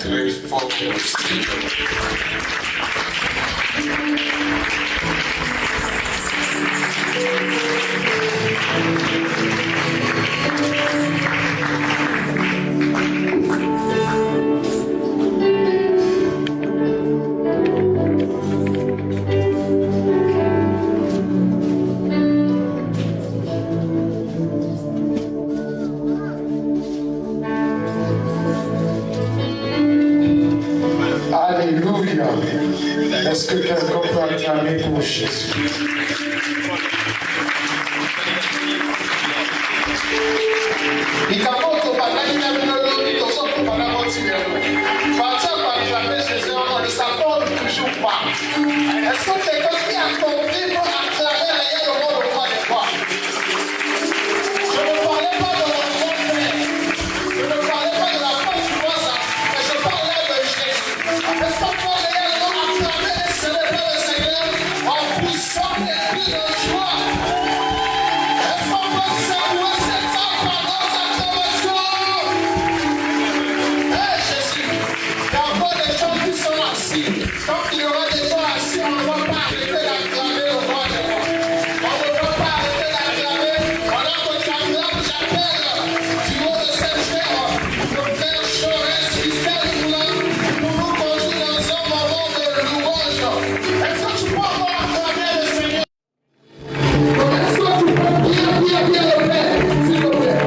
3, 4, 6. Alléluia. Est-ce que quelqu'un peut acclamer pour Jésus? Ça porte toujours pas. Est-ce que quelqu'un qui a compris pour acclamer le nom de foi des fois? Je ne parlais pas de mon frère. Je ne parlais pas de la force du voisin, mais je parlais de Jésus. Est-ce qu'on peut réellement acclamer et célébrer le Seigneur en puissant et puis de joie? Est-ce qu'on peut saluer cet homme par nos acclamations? Hey Jésus, il y a encore des gens qui sont assis. Quand il y aura des gens assis, on ne va pas arrêter d'acclamer au roi des rois. On ne va pas arrêter d'acclamer. Pendant que tu acclames, j'appelle du haut de cette terre le Père Chorès qui s'est là pour nous conduire dans un moment de louange. Est-ce que tu peux encore acclamer le Seigneur? Est-ce que tu peux bien le Père, s'il te plaît?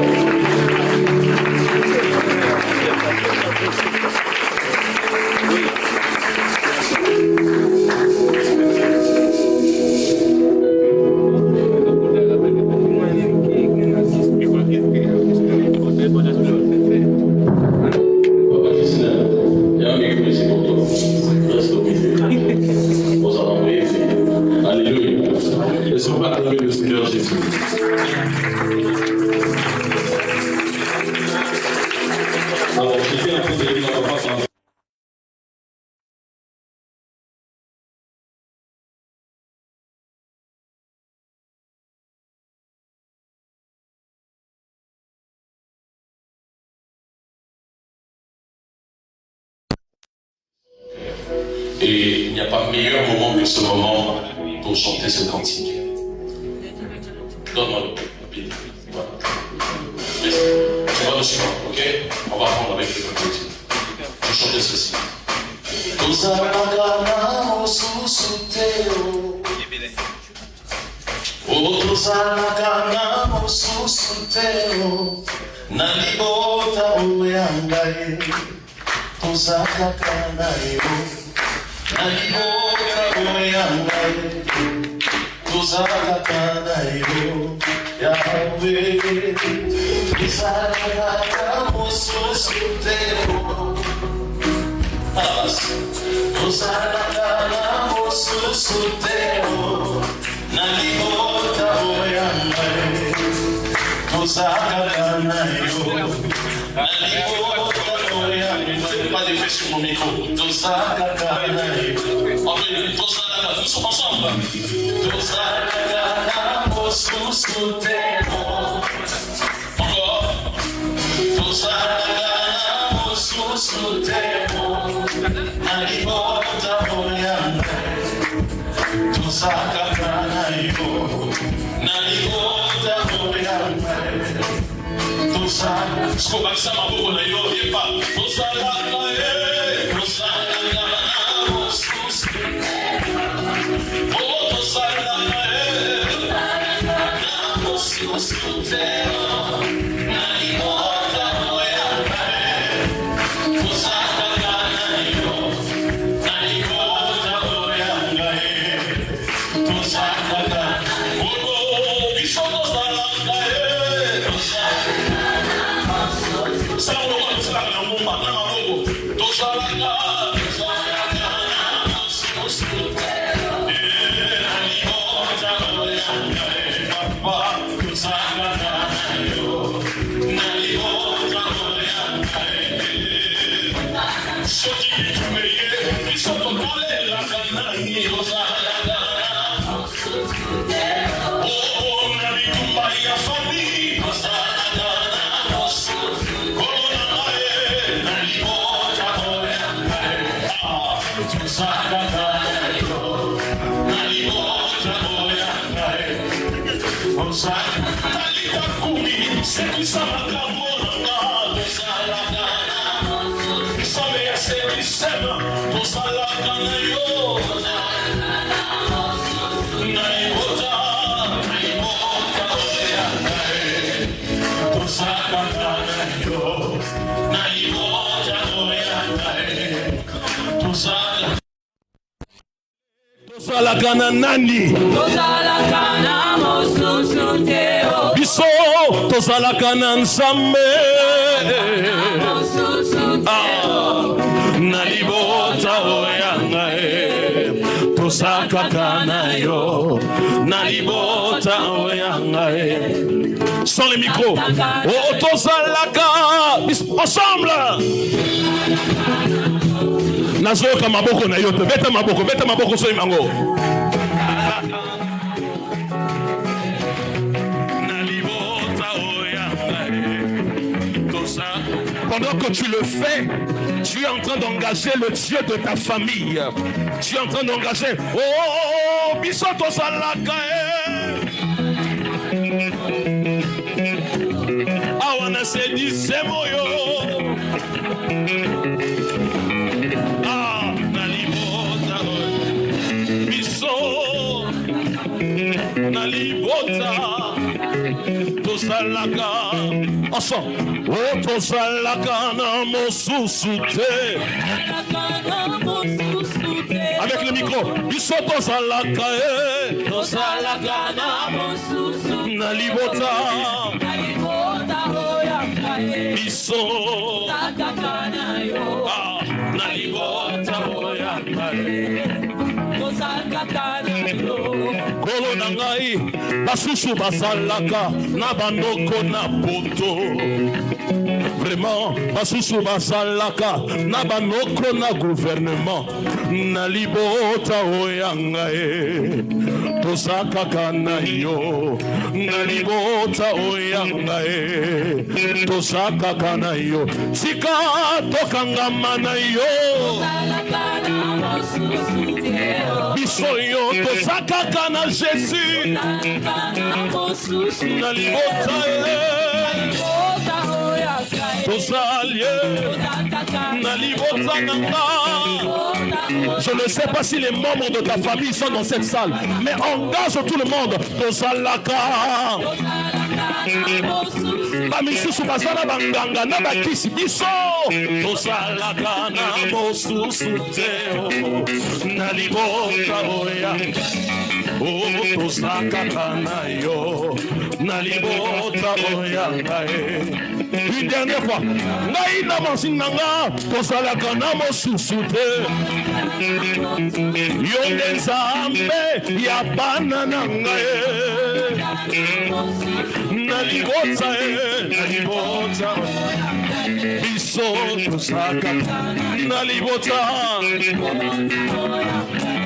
Et il n'y a pas meilleur moment que ce moment pour chanter ce cantique. Donne-moi le papier. Voilà. Tu vas le suivre, ok? On va prendre avec le papier. Je vais chanter ceci. Nalibota oyangaye, tuzakakanayo, Yahweh, tuzakakana mususutero, tuzakakana mususutero, nalibota oyangaye, tuzakakanayo, nalibota oyangaye. Pas d'effet sur mon micro. Tozakakanayo. Tous ensemble. Tozakakana mususutero. Encore. Tozakakana mususutero. Nalibota oyangaye. Tozakakanayo. Nalibota oyangaye. Tozakakana. Skobakisa maboko na yo yepa. Tozakakanayo. Tozakakana mususutero. Oh, tozakakana mususutero. Nalibota oyangaye. Tozakakanayo. Nalibota oyangaye. Tozakakana. Oh, biso tozakakanayo. Oh, Tozalaka nani? Tozalaka na mosusu te o. Biso tozalaka na Nzambe. Mosusu te o. Na libota oyanga tozalaka na yo. Na libota oyanga sans les micros. Oh tozalaka ensemble. Nazoyoka maboko na yo te beta maboko so imango. Pendant que tu le fais, tu es en train d'engager le Dieu de ta famille. Tu es en train d'engager. Oh, bisoto salaka. Awana se dit c'est moyo. Nalibota tozalaka ensemble. Oh tozalaka na mosusu te. Avec le micro. Biso tozalaka Tozalaka na mosusu nalibota oyanga biso tozalaka na yo. nalibota oyanga tozalaka na yo. kolo na ngai basusu bazalaka na banoko na poto. Vraiment basusu bazalaka na banoko na gouvernement. Na libota oyanga tozalaka na yo. Na libota oyanga tozalaka na yo. Sika tokangama na yo. Tozalaka na mosusu te o. Biso yo tozalaka na Jésus. Na libota na libota nanga. Je ne sais pas si les membres de ta famille sont dans cette salle, mais engage tout le monde. Tozalaka bamisusu bazala banganga na bakisi biso. Tozalaka na mosusu te na libota oya. Oh, tozalaka na yo na libota oyanga. Une dernière fois. Ngai na masinanga tozalaka na mosusu te. Yo nde Nzambe ya bana na ngai. Na libota na libota biso tozalaka na libota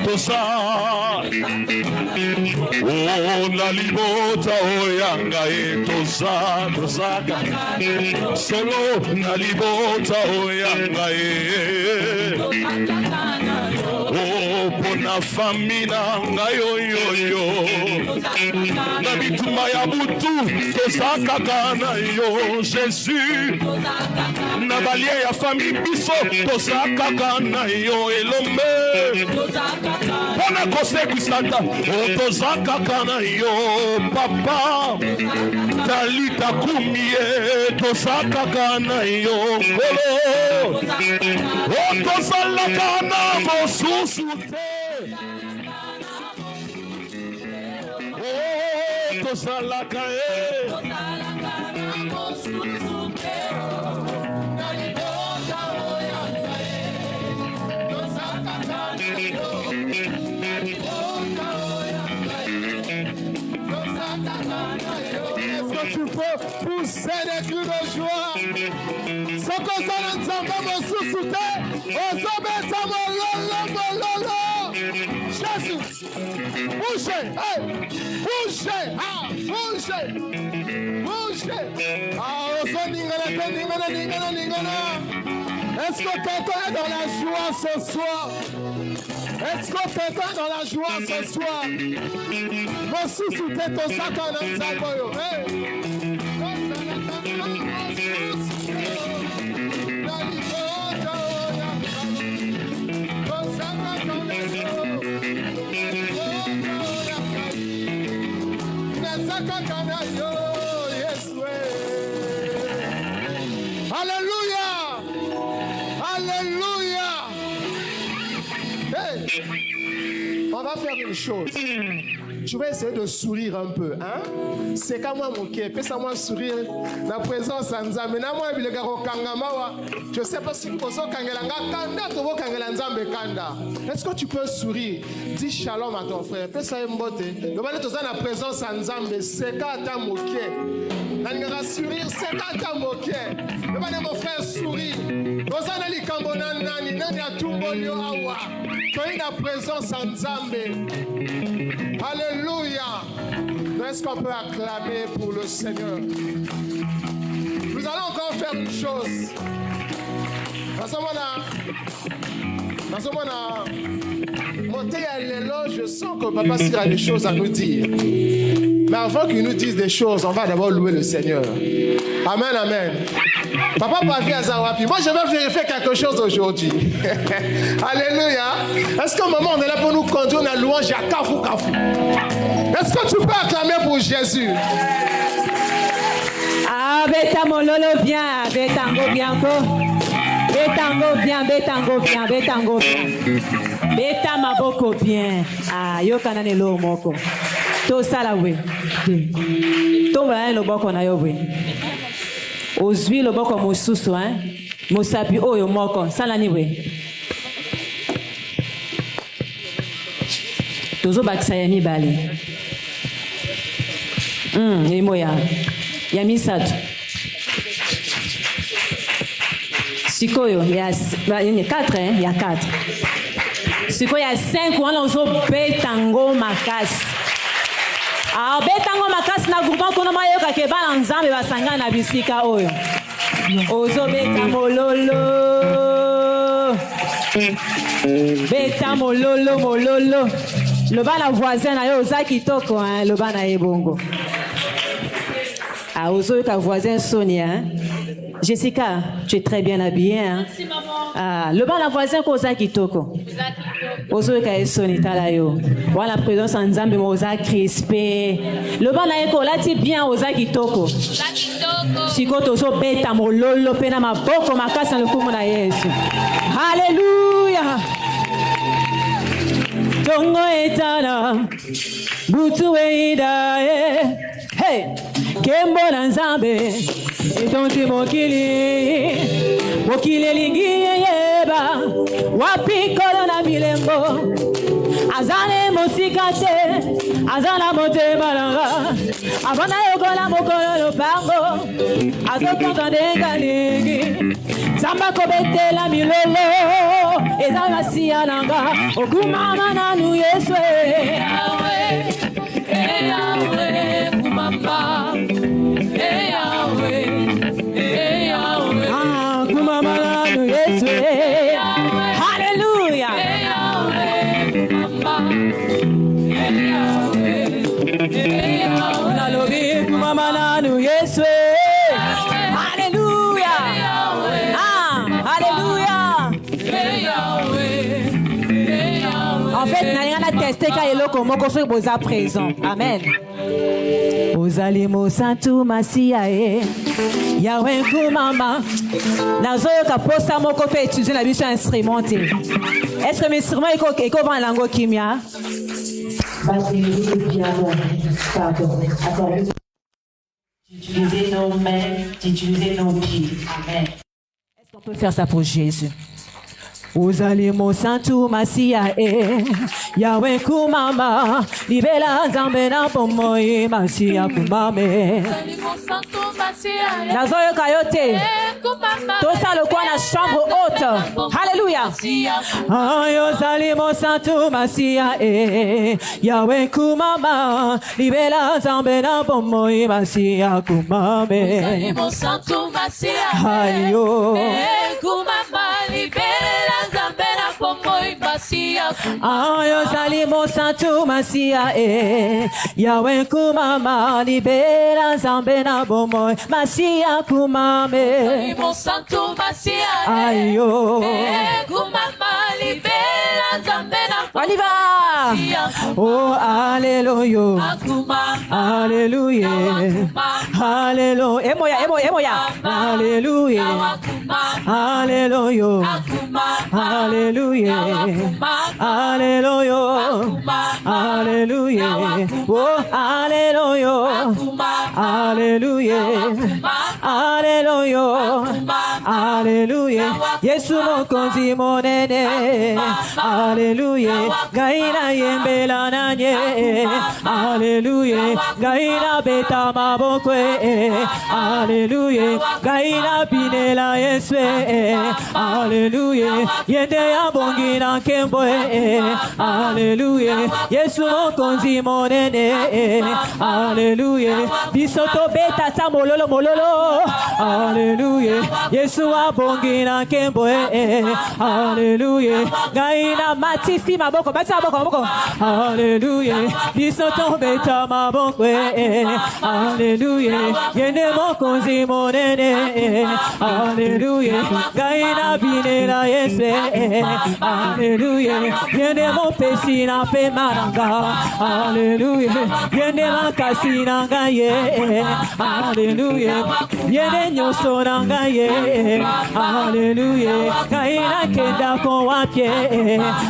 tosa. Oh na libota oyanga tozalaka solo na libota oyanga oh pona famina ngai oyoyo na bitumba ya butu tozalaka na yo Jésus. Na balie ya famille biso tozalaka na yo elombe. Pona kosekwisata o tozalaka na yo papa. Talita kumie tozalaka na yo kolo. O tozalaka na mosusu te. O tozalaka Tu peux pousser des cris de joie. Ce que ça ne s'en va me sous-souter. Osabeta mololo. Jésus. Bougez. Hey. Bougez. Ah. Bougez. Bougez. Ah, osoningana. Est-ce que quelqu'un est dans la joie ce soir? Est-ce que quelqu'un est dans la joie ce soir? Voici sous tes sacs en ensemble. Alléluia! Alléluia! Hey! On va faire une chose. Tu vas essayer de sourire un peu, hein? C'est comme moi mon cœur. Fais ça moi sourire. La présence en Nzambe. Na moi bi le garo kangamawa. Je sais pas si tu peux kangelanga kanda to bo kangela Nzambe kanda. Est-ce que tu peux sourire? Dis shalom à ton frère. Fais ça mbote. Le bana toza na présence en Nzambe. C'est quand ta mon cœur. Na ngara sourire, c'est quand ta mon cœur. Le bana mon frère sourire. Toza na likambo nani nani atumbolio awa. Toi la présence en Nzambe. Alléluia. Est-ce qu'on peut acclamer pour le Seigneur? Nous allons encore faire une chose. Dans ce moment-là, monter à l'éloge, je sens que Papa Cyr a des choses à nous dire. Mais avant qu'il nous dise des choses, on va d'abord louer le Seigneur. Amen, amen. Papa Pavi Azawapi, moi je vais vérifier quelque chose aujourd'hui. Alléluia. Est-ce qu'au moment on est là pour nous conduire dans la louange à Kafou Kafou? Est-ce que tu peux acclamer pour Jésus? Ah, Betango Lolo bien, Betango Bianco. Betango bien, Betango bien, Betango bien. Beta Maboko bien. Ah, Yokanane Lo Moko. To Salawe. To Brian Loboko na Yowe. Ozwi Loboko Mosusu, hein? Mosapi Oyo Moko. Salaniwe. Tozo Baksayami Bali. Emoya. Yami Satu. Sikoyo, il y a 4, hein? Il y a 4. Sikoyo, il y a 5 ou on a Betango Makas. Alors, Betango Makas, na groupe qu'on a maillot qui est balançant, mais va s'engager na bisika oyo. Ozo Betango Lolo. Betango Lolo, Mololo. Le bas la voisine a eu Zaki Toko, hein? Le bas na ebongo. Ah, Ozo ka voisin Sonia, hein? Jessica, tu es très bien habillée, hein? Merci, maman. Ah, le bas la voisine ko Zaki Toko. Ozo ka Sonita la yo. Voilà la présence en Nzambe moza crispé. Le bas na eko lati bien Zaki Toko. Siko tozo beta mololo pena maboko makasa le kumu na Yesu. Alléluia. Tongo etana butu weida hey kembo na Nzambe etonti mokili lingi yeba wapi kolo na milembo azane mosikate azana motema nanga abana yokola mokolo lopango azokonta ndenga lingi Samba kobetela milolo eza masiya nanga okumama nanu Yesu Yahweh Yahweh kumamba Yahweh Yahweh ah kumama nanu Yesu Hallelujah Yahweh kumamba Yahweh Yahweh nalobi kumama nanu Yesu en fait, n'a rien à tester car il est comme construit pour sa présent. Amen. Ozali mo santu masiae Yahweh kumama nazo ka posa moko pe étudier la mission instrumentée. Est-ce que mes instruments eko en langue kimia? Pardon. D'utiliser nos mains, d'utiliser nos pieds. Amen. Est-ce qu'on peut faire ça pour Jésus? uzali mosantu masia yawe kumama libela nzambe na pomoi masia kumame nazoyo kayote tosa le kwa na chambre haute haleluya ayo zali mosantu masia yawe kumama libela nzambe na pomoi masia kumame mosantu masia ayo kumama libela nzambe na pomoi masia ayo zali mosantu masia yawe kumama libela nzambe na pomoi masia kumame mosantu masia ayo kumama libela nzambe na on y va oh alléluia alléluia alléluia emoya alléluia alléluia alléluia alléluia alléluia oh alléluia alléluia alléluia alléluia Yesu mokonzi monene alléluia gaina yembela nanye alléluia gaina beta mabokwe alléluia gaina pinela Yeswe alléluia yende ya bongina kemboe alléluia Yesu mokonzi monene alléluia bisoto beta ta mololo alléluia Yesu abongina kemboe alléluia gaina matifi maboko alléluia bisoto beta mabokwe alléluia yende mokonzi monene alléluia gaina binela Yeswe alléluia yende mopesi na pe maranga alléluia yende makasi na ngaye alléluia yende nyoso na ngaye alléluia gaina kenda ko wapye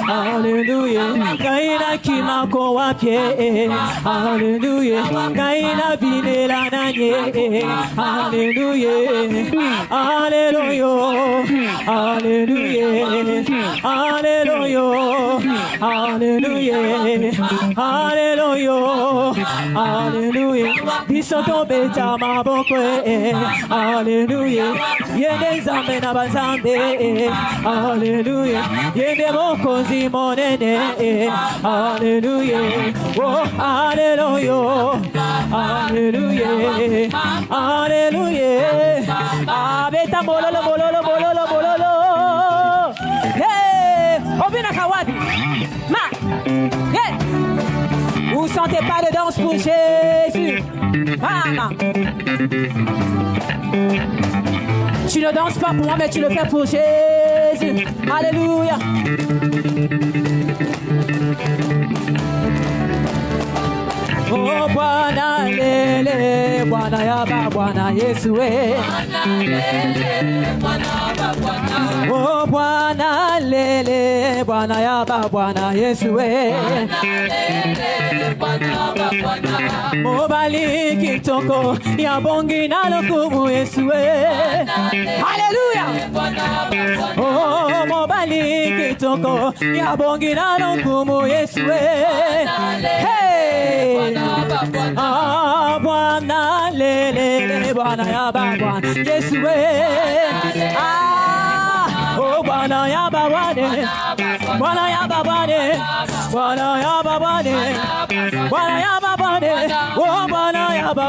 alléluia gaina kima ko wapye alléluia gaina binela nanye alléluia alléluia alléluia alléluia alléluia alléluia alléluia bisoto beta mabokwe alléluia yende zambe na bazambe alléluia yende mokonzi monene alléluia oh alléluia alléluia alléluia abeta mololo hey obina kawadi ma yeah vous sentez pas de danse pour Jésus mama tu ne danses pas pour moi mais tu le fais pour Jésus alléluia oh Bwana lele Bwana yaba Bwana Yesu oh Bwana lele Bwana yaba Bwana Yesu mobali kitoko ya bongi na lokumu Yesu haleluya oh mobali kitoko ya bongi na lokumu Yesu hey ah Bwana lele Bwana yaba Bwana Yesu ah oh Bwana yaba Bwana yaba Bwana yaba Bwana yaba oh Bwana yaba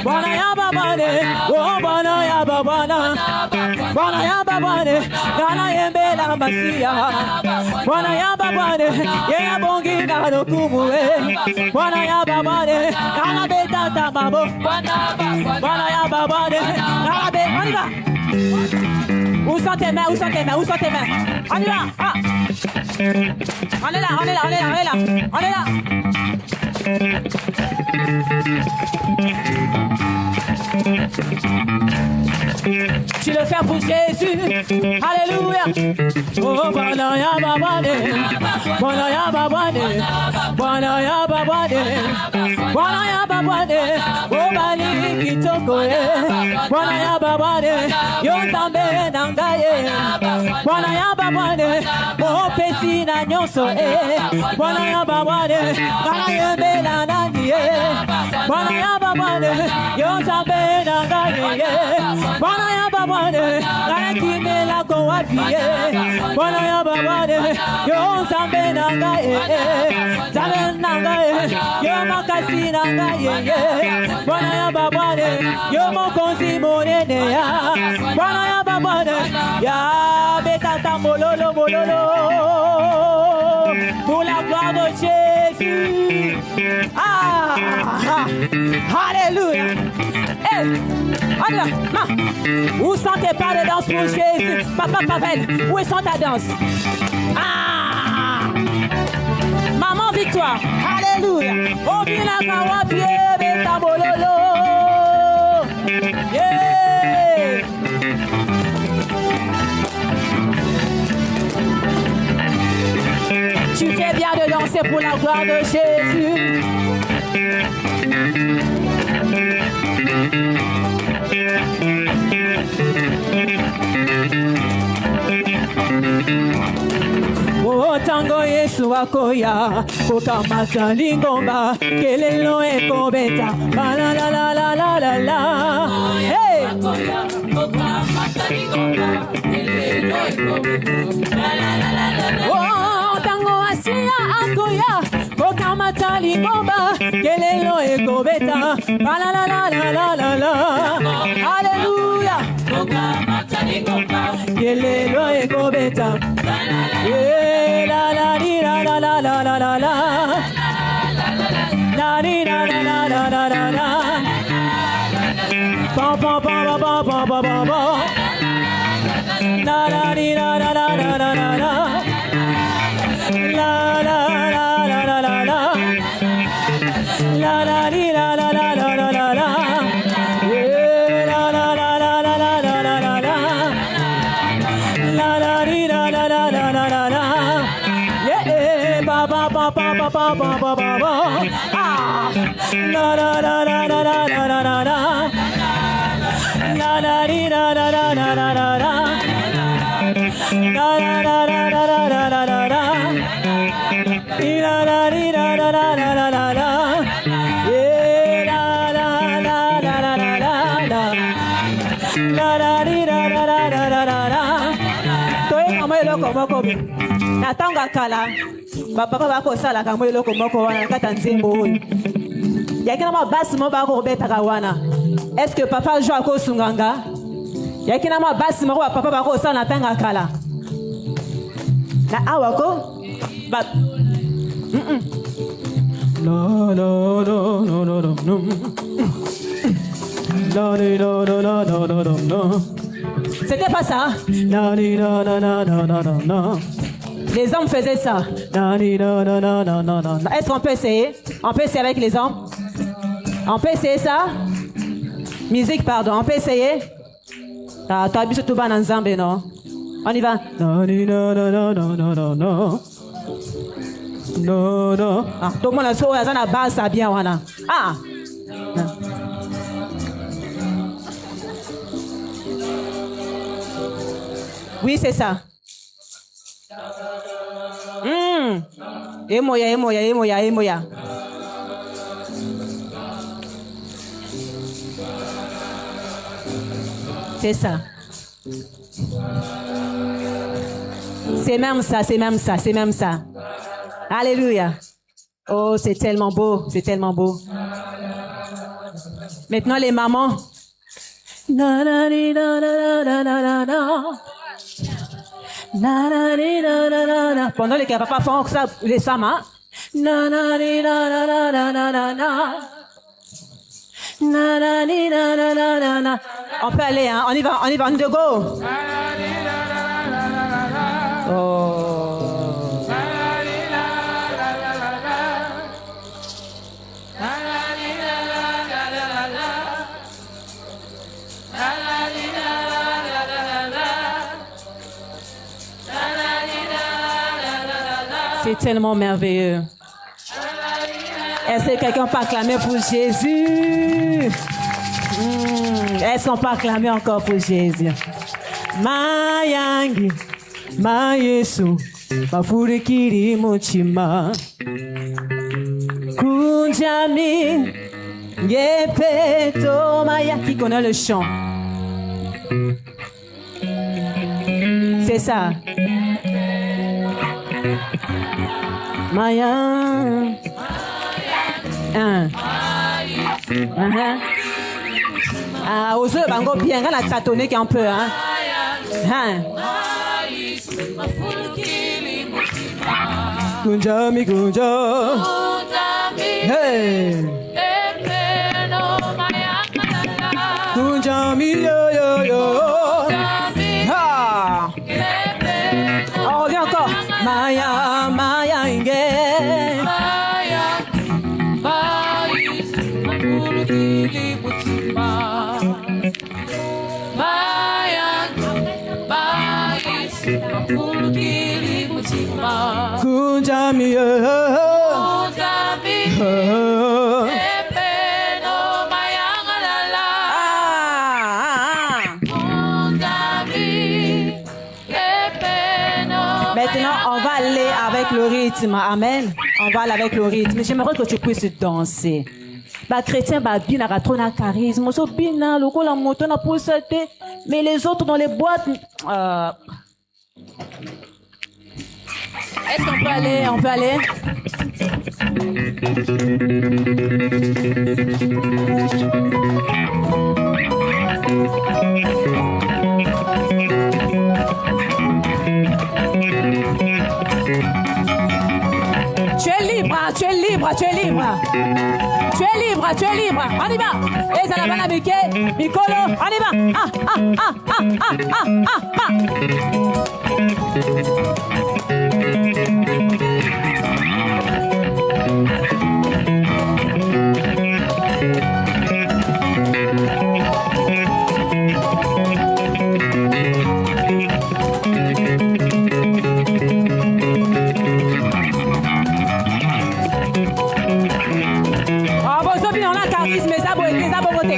Bwana yaba oh Bwana yaba Bwana yaba Gana yembela masia Bwana yaba ye bongi na lokumu Bwana yaba Gana beta tamabo Bwana yaba Gana be on y va où sont tes mains on y va ah. On est là Tu le fais pour Jésus. Alléluia. Oh, Banaya Babade. Banaya Babade. Banaya Babade. Banaya Babade. Oh, Bali Kitoko. Banaya Babade. Yontambe Nangaye. Banaya Babade. Oh, Pesina Nyoso. Banaya Babade. Banaya Belanani. Banaya Babade. Yontambe Nangaye. Banaya Babade. Banaya la Kowapiye. Banaya Babade. Yontambe Nangaye. Zaben Nangaye. Yomakasi Nangaye. Banaya Babade. Yomokonzi Monenea. Banaya Babade. Ya Betata Mololo Mololo. Pour la gloire de Jésus. Ah, alléluia. Hey, on y va. Où sont tes pas de danse pour Jésus? Papa Pavel, où sont ta danse? Ah, maman Victoire. Alléluia. Oh, bien la pied, beta bololo. Yeah. Tu fais bien de danser pour la gloire de Jésus. Oh, tango Yesu akoya, kokamata lingomba, kelelo ekobeta, la la la la la la la la. Hey! Oh, tango asia akoya, kokamata lingomba, kelelo ekobeta, la la la la la la la. Alléluia. Kelelo ekobeta. La la di la la la la la la la. La di la la la la la la la. Ba ba ba ba ba ba ba ba. La la di la la la la la la la. La la la la la la la. La la di la la la la la la la. La la la la la la la la la la. La la di la la la la la la la. Yeah, ba ba ba ba ba ba ba ba ba ba. Ah, la la la la la la la la la la. La la di la la la la la la la. La la la la la la la la la la. La la di la la la la la la la. Yeah, la la la la la la la la. La la di la la la la la la la. Toi kama eloko moko be. Natanga kala. Papa bako sala kama eloko moko wana kata nzembo oyo. Yakina ma basi mo bako betaka wana. Est-ce que papa joue à Kosunganga? Yakina ma basi mo papa bako sala natanga kala. Na awako? But no no no no no no no. No no no no no no no no. C'était pas ça. No no no no no no no no. Les hommes faisaient ça. No no no no no no no. Est-ce qu'on peut essayer? On peut essayer avec les hommes? On peut essayer ça? Musique, pardon. On peut essayer? Ah, t'as vu tout bas dans Zambé, non? On y va. No no no no no no no no. No no. Ah, tout le monde a sauvé à la base, ça bien, wana. Ah. Non. Oui, c'est ça. Emoya, emoya, emoya, emoya. C'est ça. C'est même ça, c'est même ça, c'est même ça. Alléluia. Oh, c'est tellement beau, c'est tellement beau. Maintenant, les mamans. Na, na, na, na, na, na, na, na. Na, na, na, na, na, na. Pendant les papas font ça, les femmes, hein? Na, na, na, na, na, na, na, na, na. Na, na, na, na, na, na, na. On peut aller, hein? On y va, on de go. Oh. La la C'est tellement merveilleux. Est-ce que quelqu'un peut acclamer pour Jésus? Est-ce qu'on peut acclamer encore pour Jésus? Mayangi, ma Yesu, mafurikiri muchima. Kunjami, yepeto maya. Qui connaît le chant? C'est ça. Maya. Ah, aux yeux, bango bien, elle a tâtonné un peu, hein. Kunjami, kunja. Hey. Kunjami, yo, yo, yo. Ah. On revient encore. Maya, Maya, inge. Kunjami, Maintenant, on va aller avec le rythme. Amen. On va aller avec le rythme. J'aimerais que tu puisses danser. Bah, chrétien, bah, bien, à ton charisme. So, bien, le coup, la moto, n'a pas sauté. Mais les autres dans les boîtes, est-ce qu'on peut aller? On peut aller? Tu es libre, tu es libre, tu es libre. Tu es libre, tu es libre. On y va. Et ça la va Mikolo, on y va.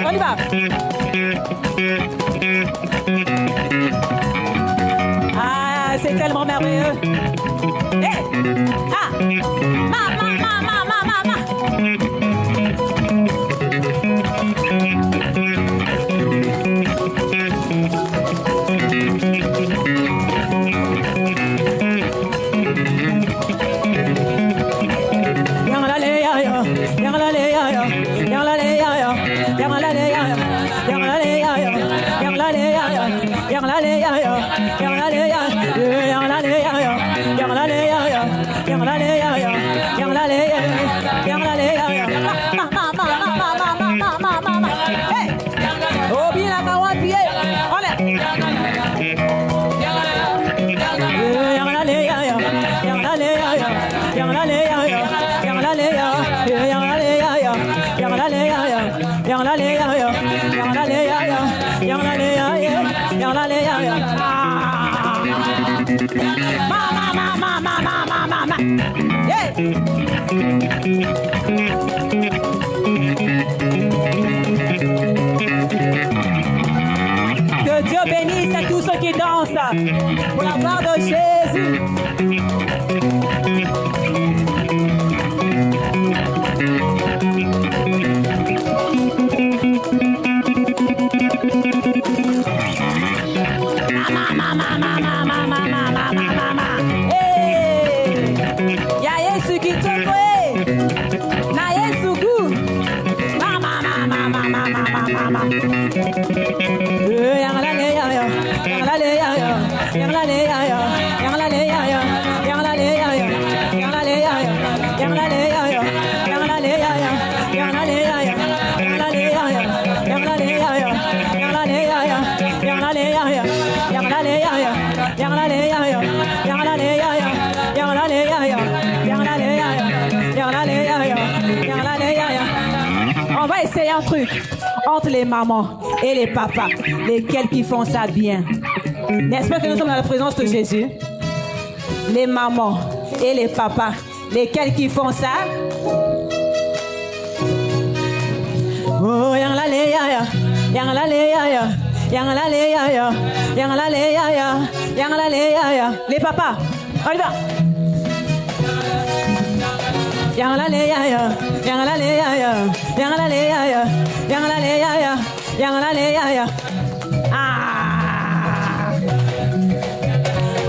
On y va. Ah, c'est tellement merveilleux. Hey. Ah. Ma. Que Dieu bénisse à tous ceux qui dansent pour la gloire de Jésus. On va essayer un truc entre les mamans et les papas, lesquels qui font ça bien. N'est-ce pas que nous sommes dans la présence de Jésus? Les mamans, et les papas. Lesquels qui font ça? Oh, yang la le ya ya, yang la le ya ya, yang la le ya ya, yang la le ya ya, yang la le ya ya. Les papas, on y va. Yang la le ya ya, yang la le ya ya, yang la le ya ya, yang la le ya ya, yang la le ya ya. Ah!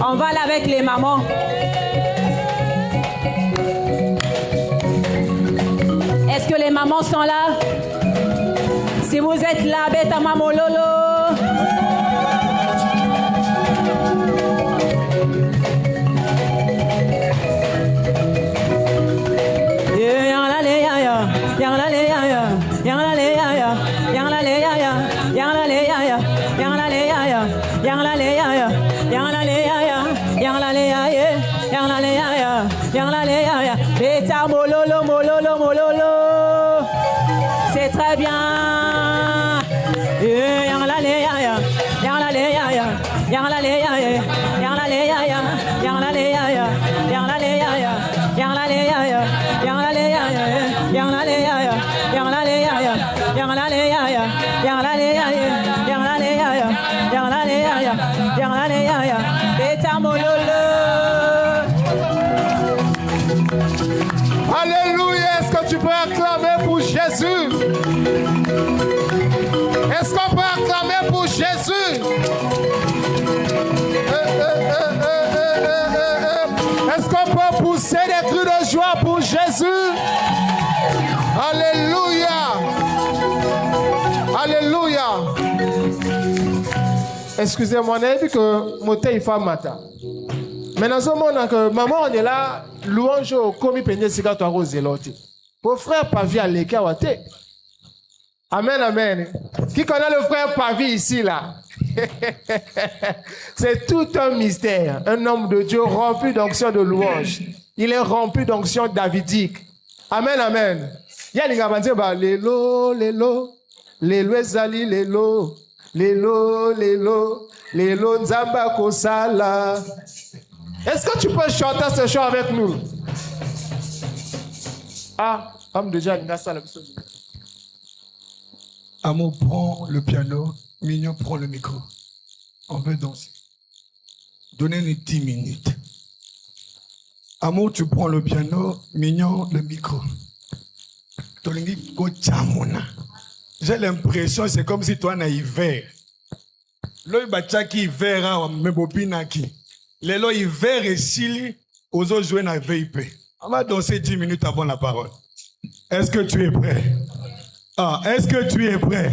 On va là avec les mamans. Est-ce que les mamans sont là? Si vous êtes là, bêta maman lolo. Yang la le ya ya, yang la le ya ya, yang la le ya ya, yang la le ya ya, yang la le ya ya, yang la le ya ya, yang la le ya ya, yang la le ya ya, yang la le ya ya, yang la le ya ya, yang la le ya ya. Bêta mololo mololo mololo. C'est très bien. Yang la le ya ya, yang la le ya ya, yang la le ya ya, yang la le ya ya, yang la le ya ya, yang la le ya ya, yang la le ya ya, yang la le ya ya, yang la le ya ya, yang la le ya ya, yang la le ya ya, yang la le ya ya, yang la le ya ya, yang la le ya ya, yang la le ya ya. Bêta mololo. Alléluia. Est-ce que tu peux acclamer pour Jésus? Est-ce qu'on peut acclamer pour Jésus? Est-ce qu'on peut pousser des cris de joie pour Jésus? Alléluia. Alléluia. Excusez-moi, on a dit que mon thé il fait matin. Mais dans ce moment que maman on est là, louange au commis peigné sika toi roselote. Pour frère Pavi à l'écart. Amen, amen. Qui connaît le frère Pavi ici, là? C'est tout un mystère. Un homme de Dieu rempli d'onction de louange. Il est rempli d'onction davidique. Amen, amen. Il y a des gens qui disent, lélo, lélo, lélo ezali, lélo, lélo, lélo, lélo nzamba kosala. Est-ce que tu peux chanter ce chant avec nous? Ah, homme de Dieu, il a ça là. Amour prend le piano, Mignon prend le micro. On veut danser. Donnez-nous 10 minutes. Amour, tu prends le piano, Mignon le micro. J'ai l'impression c'est comme si toi, tu es hiver. L'œil bachaki hiver, mais bopinaki. Les lois hiver et sili, aux autres jouer dans VIP. On va danser 10 minutes avant la parole. Est-ce que tu es prêt? Ah, est-ce que tu es prêt?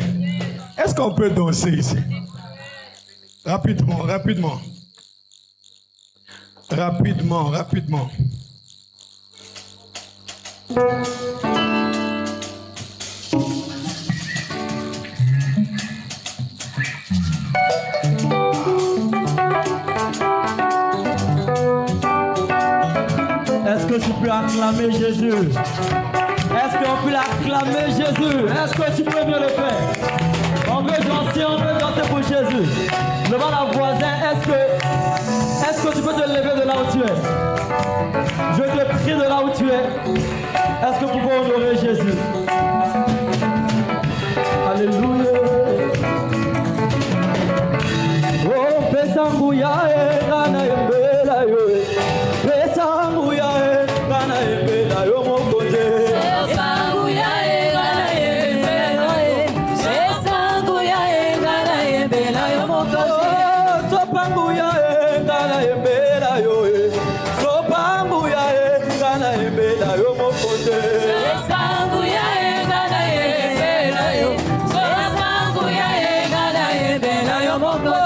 Est-ce qu'on peut danser ici? Rapidement, rapidement. Rapidement, rapidement. Est-ce que tu peux acclamer Jésus? Est-ce qu'on peut acclamer Jésus? Est-ce que tu peux bien le faire? On veut danser pour Jésus. Devant la voisin, est-ce que tu peux te lever de là où tu es? Je te prie de là où tu es. Est-ce que vous pouvez honorer Jésus? Alléluia. Oh, Pesangouya et Rana Mbela yo. Pesangouya et Rana Mbela yo mon côté. Pesangouya et Rana Mbela yo. Pesangouya et Rana Mbela yo mon côté. Sopangouya et Rana Mbela yo. Sopangouya et Rana Mbela yo mon côté. Pesangouya et Rana Mbela yo. Pesangouya et Rana Mbela yo mon côté.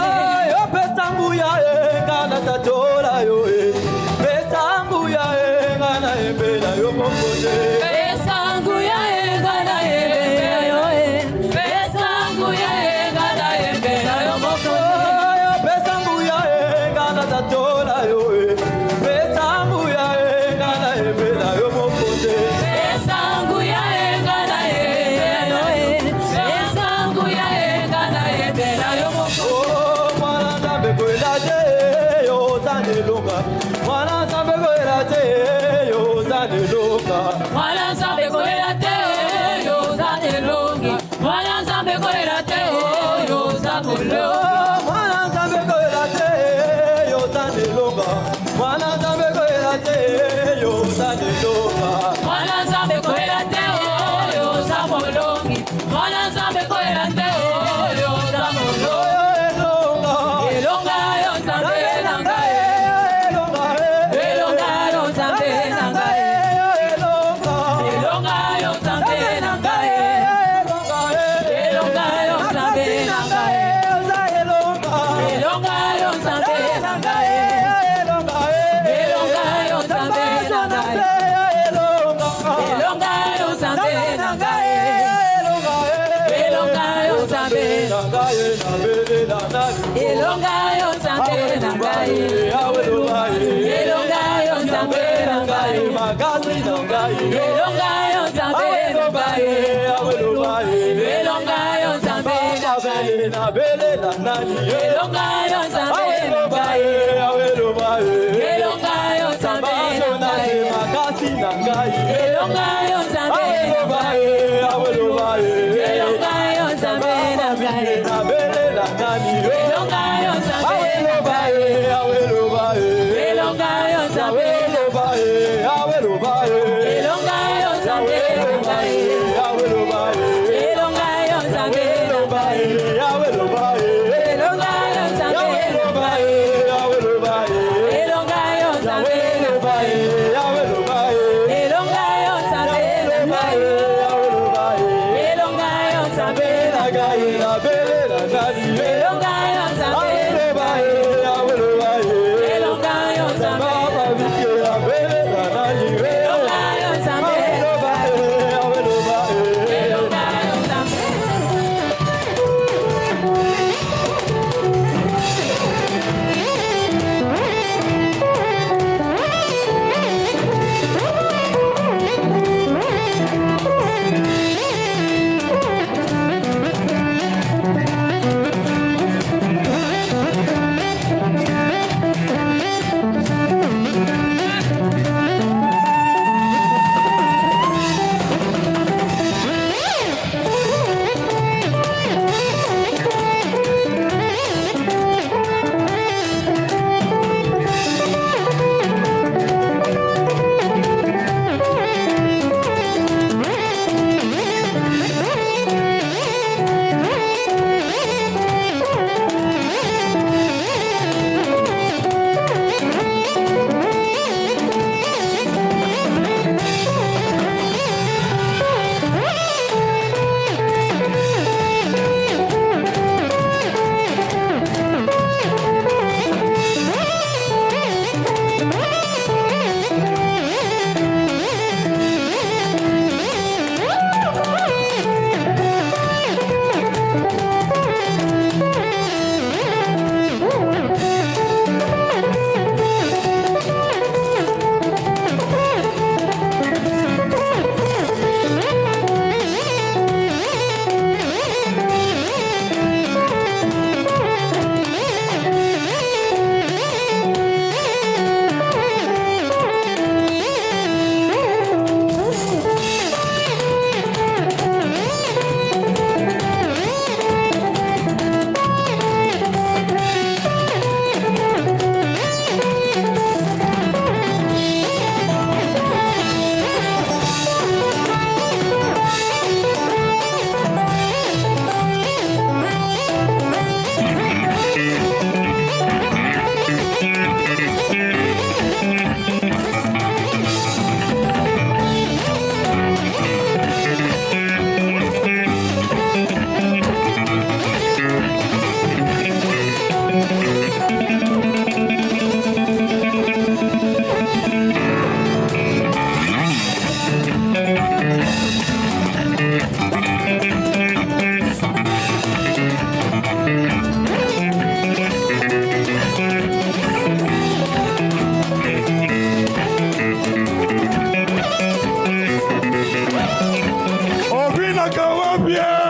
Bien.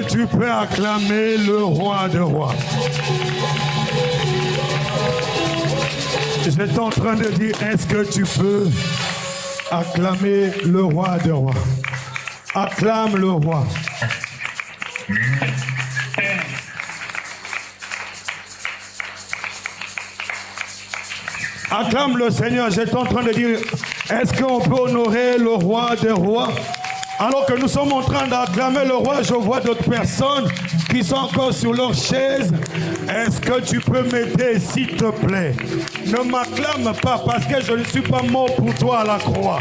que tu peux acclamer le roi de rois? J'étais en train de dire, est-ce que tu peux acclamer le roi de rois? Acclame le roi. Acclame le Seigneur. J'étais en train de dire, est-ce qu'on peut honorer le roi des rois? Alors que nous sommes en train d'acclamer le roi, je vois d'autres personnes qui sont encore sur leur chaise. Est-ce que tu peux m'aider, s'il te plaît? Ne m'acclame pas parce que je ne suis pas mort pour toi à la croix.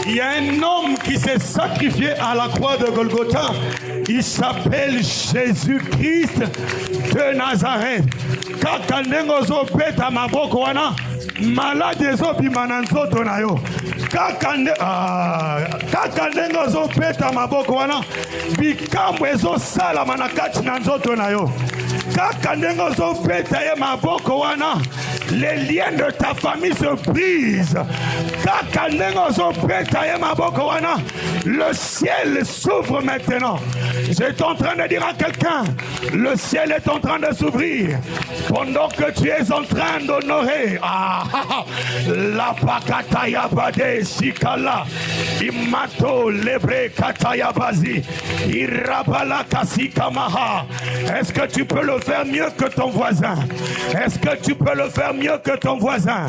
Il y a un homme qui s'est sacrifié à la croix de Golgotha. Il s'appelle Jésus-Christ de Nazareth. Malade ezobima na nzoto na yo kaka ndenge ozopeta maboko wana bikambo ezosalama na kati na nzoto na yo kaka ndenge ozopeta ye maboko wana les liens de ta famille se brisent kaka ndenge ozopeta ye maboko wana le ciel s'ouvre maintenant. J'étais en train de dire à quelqu'un, le ciel est en train de s'ouvrir pendant que tu es en train d'honorer la pakataya bade sikala imato lebre kataya bazi irabala kasikamaha. Est-ce que tu peux le faire mieux que ton voisin? Est-ce que tu peux le faire mieux que ton voisin?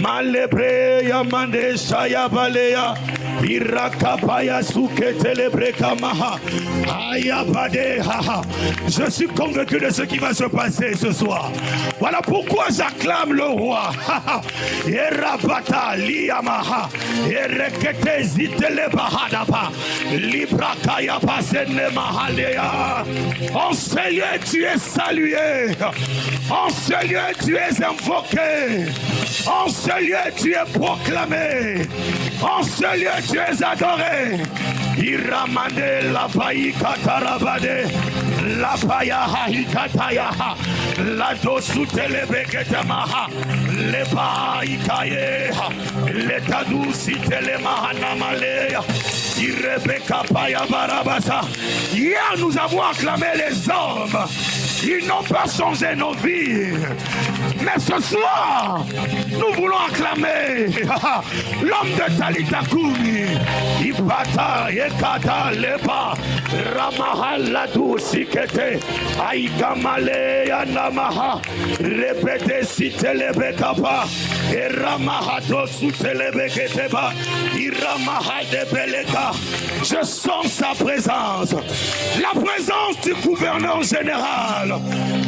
Malebre yamande shaya baleya irakapaya sukete lebre kamaha ayabade haha. Je suis convaincu de ce qui va se passer ce soir. Voilà pourquoi j'acclame le roi. Erabata liyamaha erekete zitele bahadaba librakaya pasene mahaleya. En ce lieu tu es salué. En ce lieu tu es invoqué. En ce lieu tu es proclamé. En ce lieu tu es adoré. Iramande la paï katarabade la paya haikataya la dosutele beketamaha le paikaye le tadusitele mahanamaleya irebeka paya barabasa. Hier nous avons acclamé les hommes. Ils n'ont pas changé nos vies. Mais ce soir, nous voulons acclamer l'homme de Talitakumi. Ibata, Yekata, Leba, Ramahala Dusikete, Aikamale, Yanamaha, Repete Sitelebekapa, Eramahato Sutelebeketeba, Iramaha de Beleka. Je sens sa présence. La présence du gouverneur général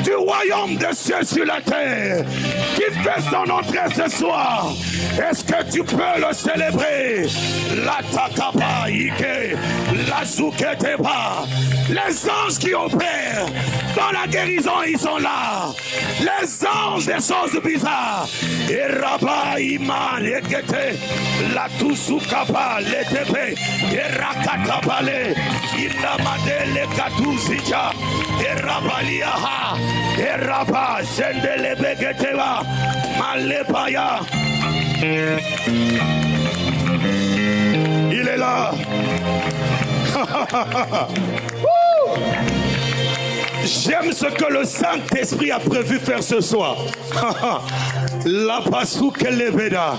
du royaume des cieux sur la terre qui fait son entrée ce soir. Est-ce que tu peux le célébrer? La takapa ike, la souketeba. Les anges qui opèrent dans la guérison, ils sont là. Les anges des choses bizarres. Et Rabba Iman ekete, la tusukapa letepe, et rakatabale, inamade le katuzija, et rabaliaha, et rabba sendele begeteva, malepaya. Il est là. J'aime ce que le Saint-Esprit a prévu faire ce soir. La pasoukeleveda.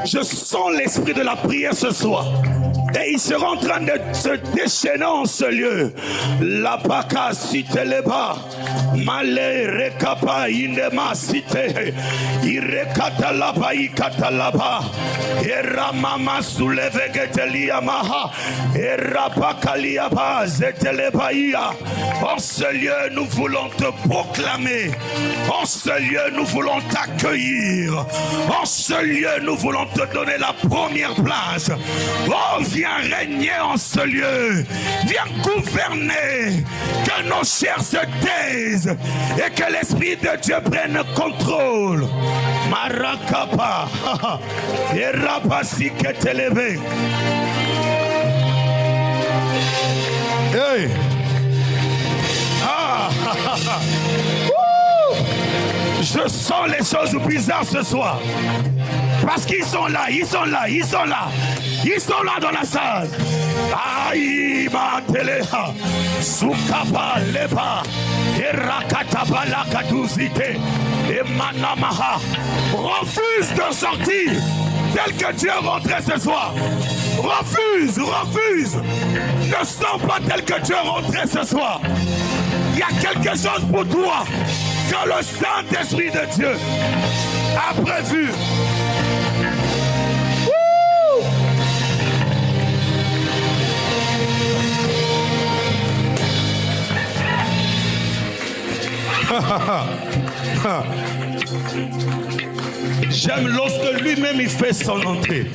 Je sens l'esprit de la prière ce soir. Et il sera en train de se déchaîner en ce lieu. La baka siteleba. Male rekapa indema site. Irekatalaba ikatalaba. Eramama soulevegeteliamaha. Erapakaliaba zetelebaia. En ce lieu, nous voulons te proclamer. En ce lieu, nous voulons t'accueillir. En ce lieu, nous voulons te donner la première place. Oh, viens régner en ce lieu. Viens gouverner. Que nos chairs se taisent et que l'Esprit de Dieu prenne contrôle. Marakapa. Erapasi keteleve. Hey. Je sens les choses bizarres ce soir. Parce qu'ils sont là, ils sont là, ils sont là. Ils sont là dans la salle. Aïe, Matelea, Soukaba, Leba, Erakataba, Kaduzite, et Manamaha. Refuse de sortir tel que tu es rentré ce soir. Refuse, refuse. Ne sors pas tel que tu es rentré ce soir. Il y a quelque chose pour toi que le Saint-Esprit de Dieu a prévu. J'aime lorsque lui-même il fait son entrée.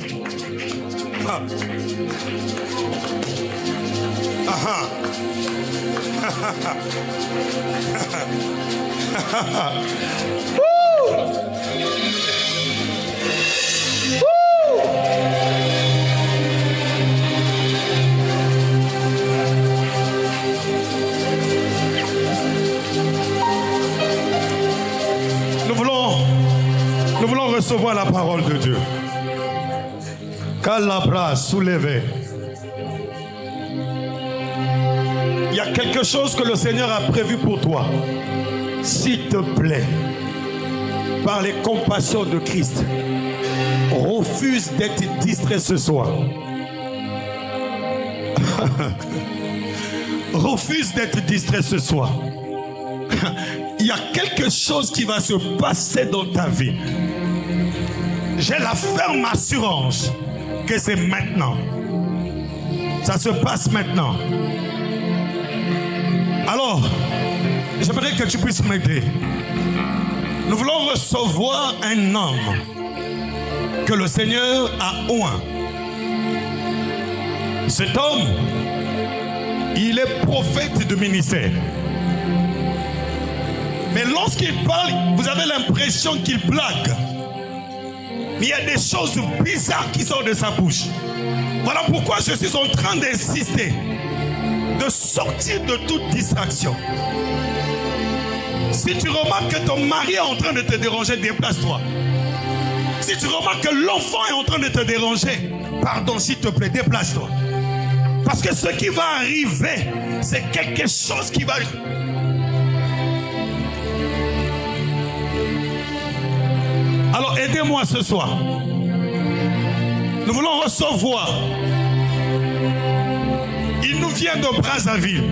Nous voulons recevoir la parole de Dieu. Calabra, soulevez. Il y a quelque chose que le Seigneur a prévu pour toi. S'il te plaît, par les compassions de Christ, refuse d'être distrait ce soir. Refuse d'être distrait ce soir. Il y a quelque chose qui va se passer dans ta vie. J'ai la ferme assurance que c'est maintenant. Ça se passe maintenant. Alors, j'aimerais que tu puisses m'aider. Nous voulons recevoir un homme que le Seigneur a oint. Cet homme, il est prophète de ministère. Mais lorsqu'il parle, vous avez l'impression qu'il blague. Mais il y a des choses bizarres qui sortent de sa bouche. Voilà pourquoi je suis en train d'insister de sortir de toute distraction. Si tu remarques que ton mari est en train de te déranger, déplace-toi. Si tu remarques que l'enfant est en train de te déranger, pardon, s'il te plaît, déplace-toi. Parce que ce qui va arriver, c'est quelque chose qui va... Alors aidez-moi ce soir. Nous voulons recevoir. Il nous vient de Brazzaville.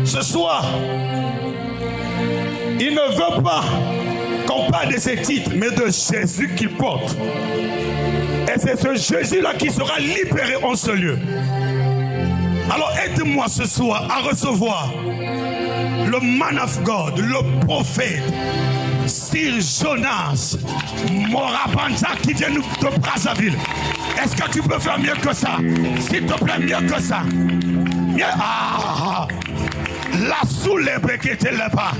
Ce soir, il ne veut pas qu'on parle de ses titres, mais de Jésus qu'il porte. Et c'est ce Jésus-là qui sera libéré en ce lieu. Alors aide-moi ce soir à recevoir le man of God, le prophète, Sir Jonas Morabanja qui vient de Brazzaville. Est-ce que tu peux faire mieux que ça? S'il te plaît, mieux que ça. Mieux. Ah, la soulève qui était là-bas.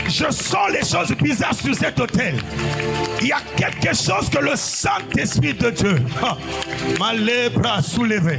Je sens les choses bizarres sur cet hôtel. Il y a quelque chose que le Saint-Esprit de Dieu m'a les bras soulevés.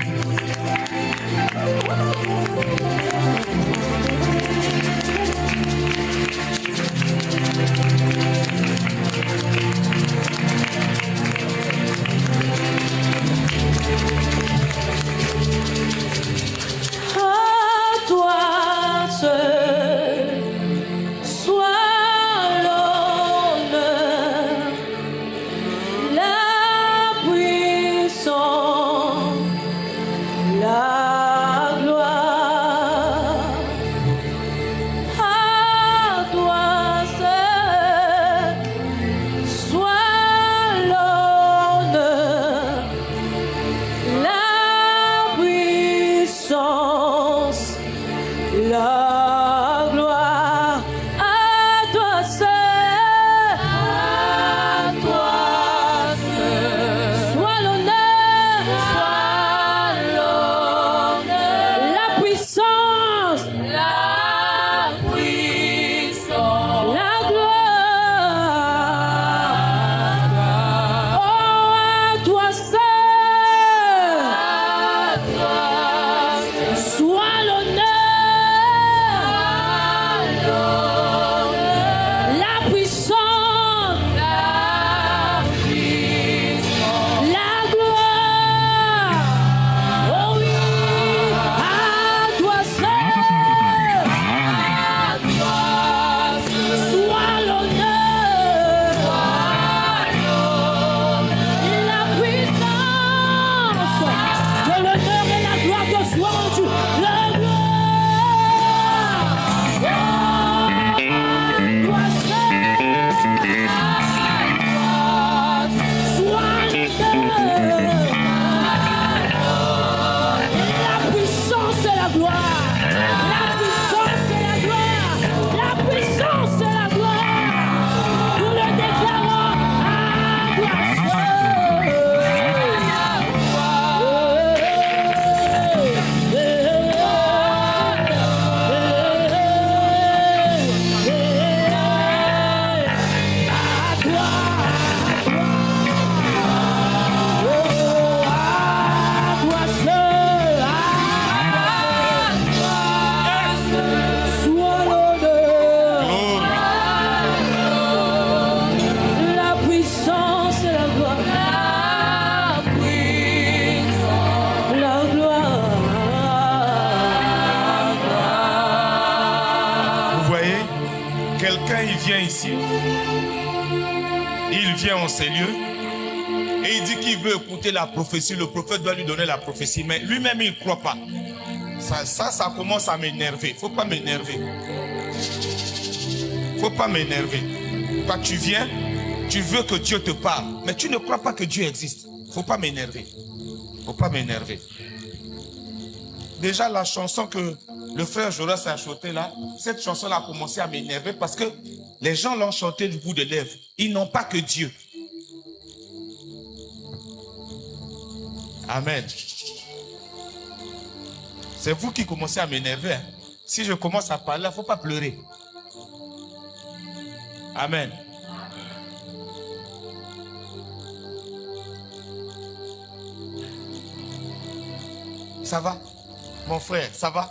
La gloire. Ici, il vient en ces lieux et il dit qu'il veut écouter la prophétie. Le prophète doit lui donner la prophétie, mais lui-même il ne croit pas. Ça commence à m'énerver. Faut pas m'énerver. Faut pas m'énerver. Quand tu viens, tu veux que Dieu te parle, mais tu ne crois pas que Dieu existe. Faut pas m'énerver. Faut pas m'énerver. Déjà la chanson que le frère Joras a chantée là, cette chanson a commencé à m'énerver parce que les gens l'ont chanté du bout de lèvres. Ils n'ont pas que Dieu. Amen. C'est vous qui commencez à m'énerver. Hein. Si je commence à parler, il ne faut pas pleurer. Amen. Ça va? Mon frère, ça va?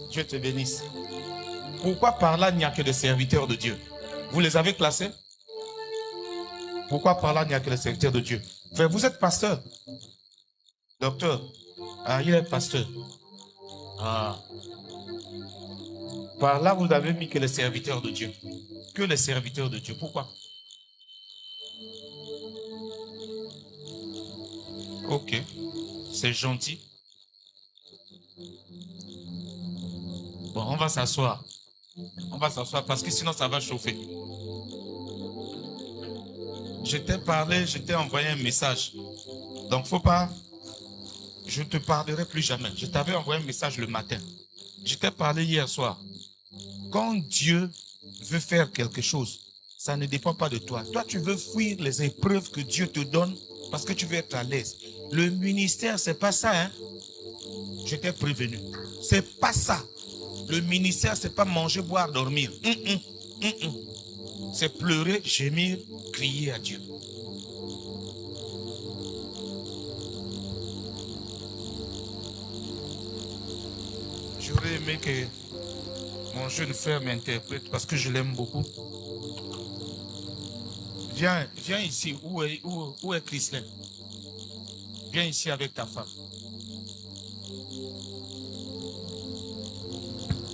Dieu te bénisse. Pourquoi par là, il n'y a que des serviteurs de Dieu? Vous les avez classés? Pourquoi par là, il n'y a que des serviteurs de Dieu? Frère, vous êtes pasteur? Docteur? Ah, il est pasteur. Ah. Par là, vous avez mis que les serviteurs de Dieu. Que les serviteurs de Dieu. Pourquoi? Ok. C'est gentil. Bon, on va s'asseoir. On va s'asseoir parce que sinon ça va chauffer. Je t'ai parlé, je t'ai envoyé un message. Donc faut pas... Je ne te parlerai plus jamais. Je t'avais envoyé un message le matin. Je t'ai parlé hier soir. Quand Dieu veut faire quelque chose, ça ne dépend pas de toi. Toi, tu veux fuir les épreuves que Dieu te donne parce que tu veux être à l'aise. Le ministère, c'est pas ça, hein? Je t'ai prévenu. C'est pas ça. Le ministère, c'est pas manger, boire, dormir. C'est pleurer, gémir, crier à Dieu. J'aurais aimé que mon jeune frère m'interprète parce que je l'aime beaucoup. Viens ici. Où est Chrislin? Viens ici avec ta femme.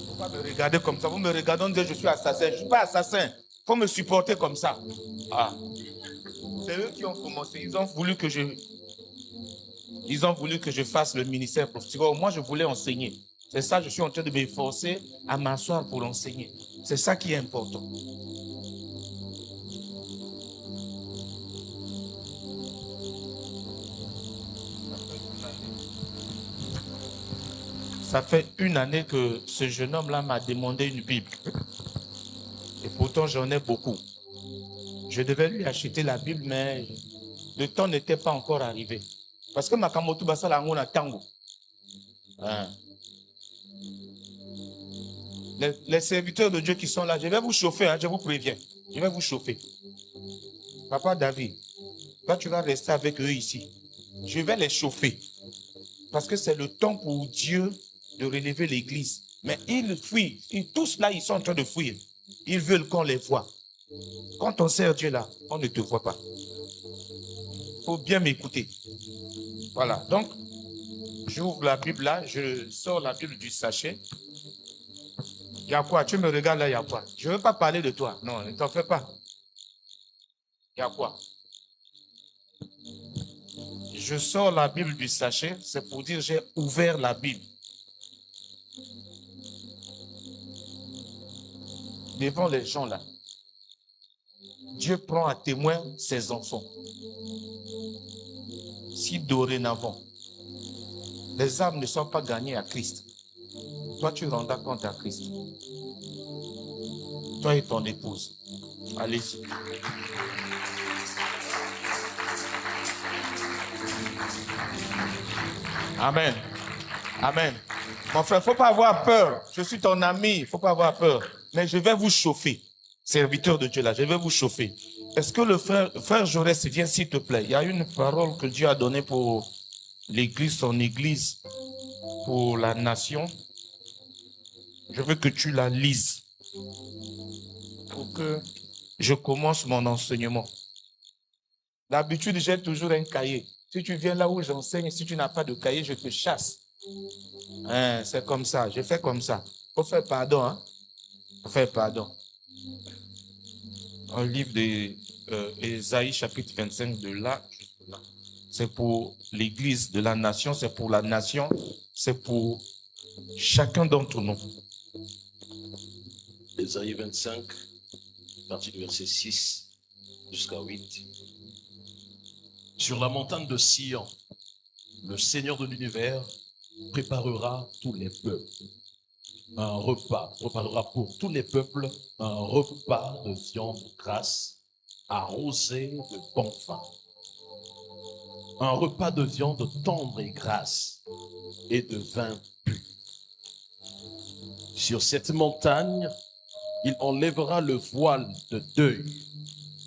Faut pas me regarder comme ça. Vous me regardez, on dit je suis assassin. Je ne suis pas assassin. Faut me supporter comme ça. Ah. C'est eux qui ont commencé. Ils ont voulu que je fasse le ministère prophétique. Moi, je voulais enseigner. C'est ça, je suis en train de m'efforcer à m'asseoir pour enseigner. C'est ça qui est important. Ça fait une année que ce jeune homme-là m'a demandé une Bible. Et pourtant, j'en ai beaucoup. Je devais lui acheter la Bible, mais le temps n'était pas encore arrivé. Parce que ma kamotu basa la ngona tango. Les serviteurs de Dieu qui sont là, je vais vous chauffer, hein, je vous préviens. Je vais vous chauffer. Papa David, toi tu vas rester avec eux ici. Je vais les chauffer. Parce que c'est le temps pour Dieu de relever l'église. Mais ils fuient. Tous là, ils sont en train de fuir. Ils veulent qu'on les voie. Quand on sert Dieu là, on ne te voit pas. Il faut bien m'écouter. Voilà. Donc, j'ouvre la Bible là, je sors la Bible du sachet. Il y a quoi? Tu me regardes là, il y a quoi? Je ne veux pas parler de toi. Non, ne t'en fais pas. Il y a quoi? Je sors la Bible du sachet, c'est pour dire j'ai ouvert la Bible. Devant les gens là, Dieu prend à témoin ses enfants. Si dorénavant, les âmes ne sont pas gagnées à Christ, toi tu rendras compte à Christ. Toi et ton épouse. Allez-y. Amen. Amen. Mon frère, il ne faut pas avoir peur. Je suis ton ami, il ne faut pas avoir peur. Mais je vais vous chauffer. serviteurs de Dieu là, je vais vous chauffer. Est-ce que le frère Jaurès, viens s'il te plaît. Il y a une parole que Dieu a donnée pour l'église, son église, pour la nation. Je veux que tu la lises pour que je commence mon enseignement. D'habitude, j'ai toujours un cahier. Si tu viens là où j'enseigne, si tu n'as pas de cahier, je te chasse. Hein, c'est comme ça, je fais comme ça. Faut faire pardon, hein? Faut faire pardon. Un livre d'Ésaïe, chapitre 25, de là, c'est pour l'église de la nation, c'est pour la nation, c'est pour chacun d'entre nous. Ésaïe 25, partie du verset 6 jusqu'à 8. Sur la montagne de Sion, le Seigneur de l'univers préparera tous les peuples un repas, préparera pour tous les peuples un repas de viande grasse, arrosé de bon vin. Un repas de viande tendre et grasse et de vin pur. Sur cette montagne, il enlèvera le voile de deuil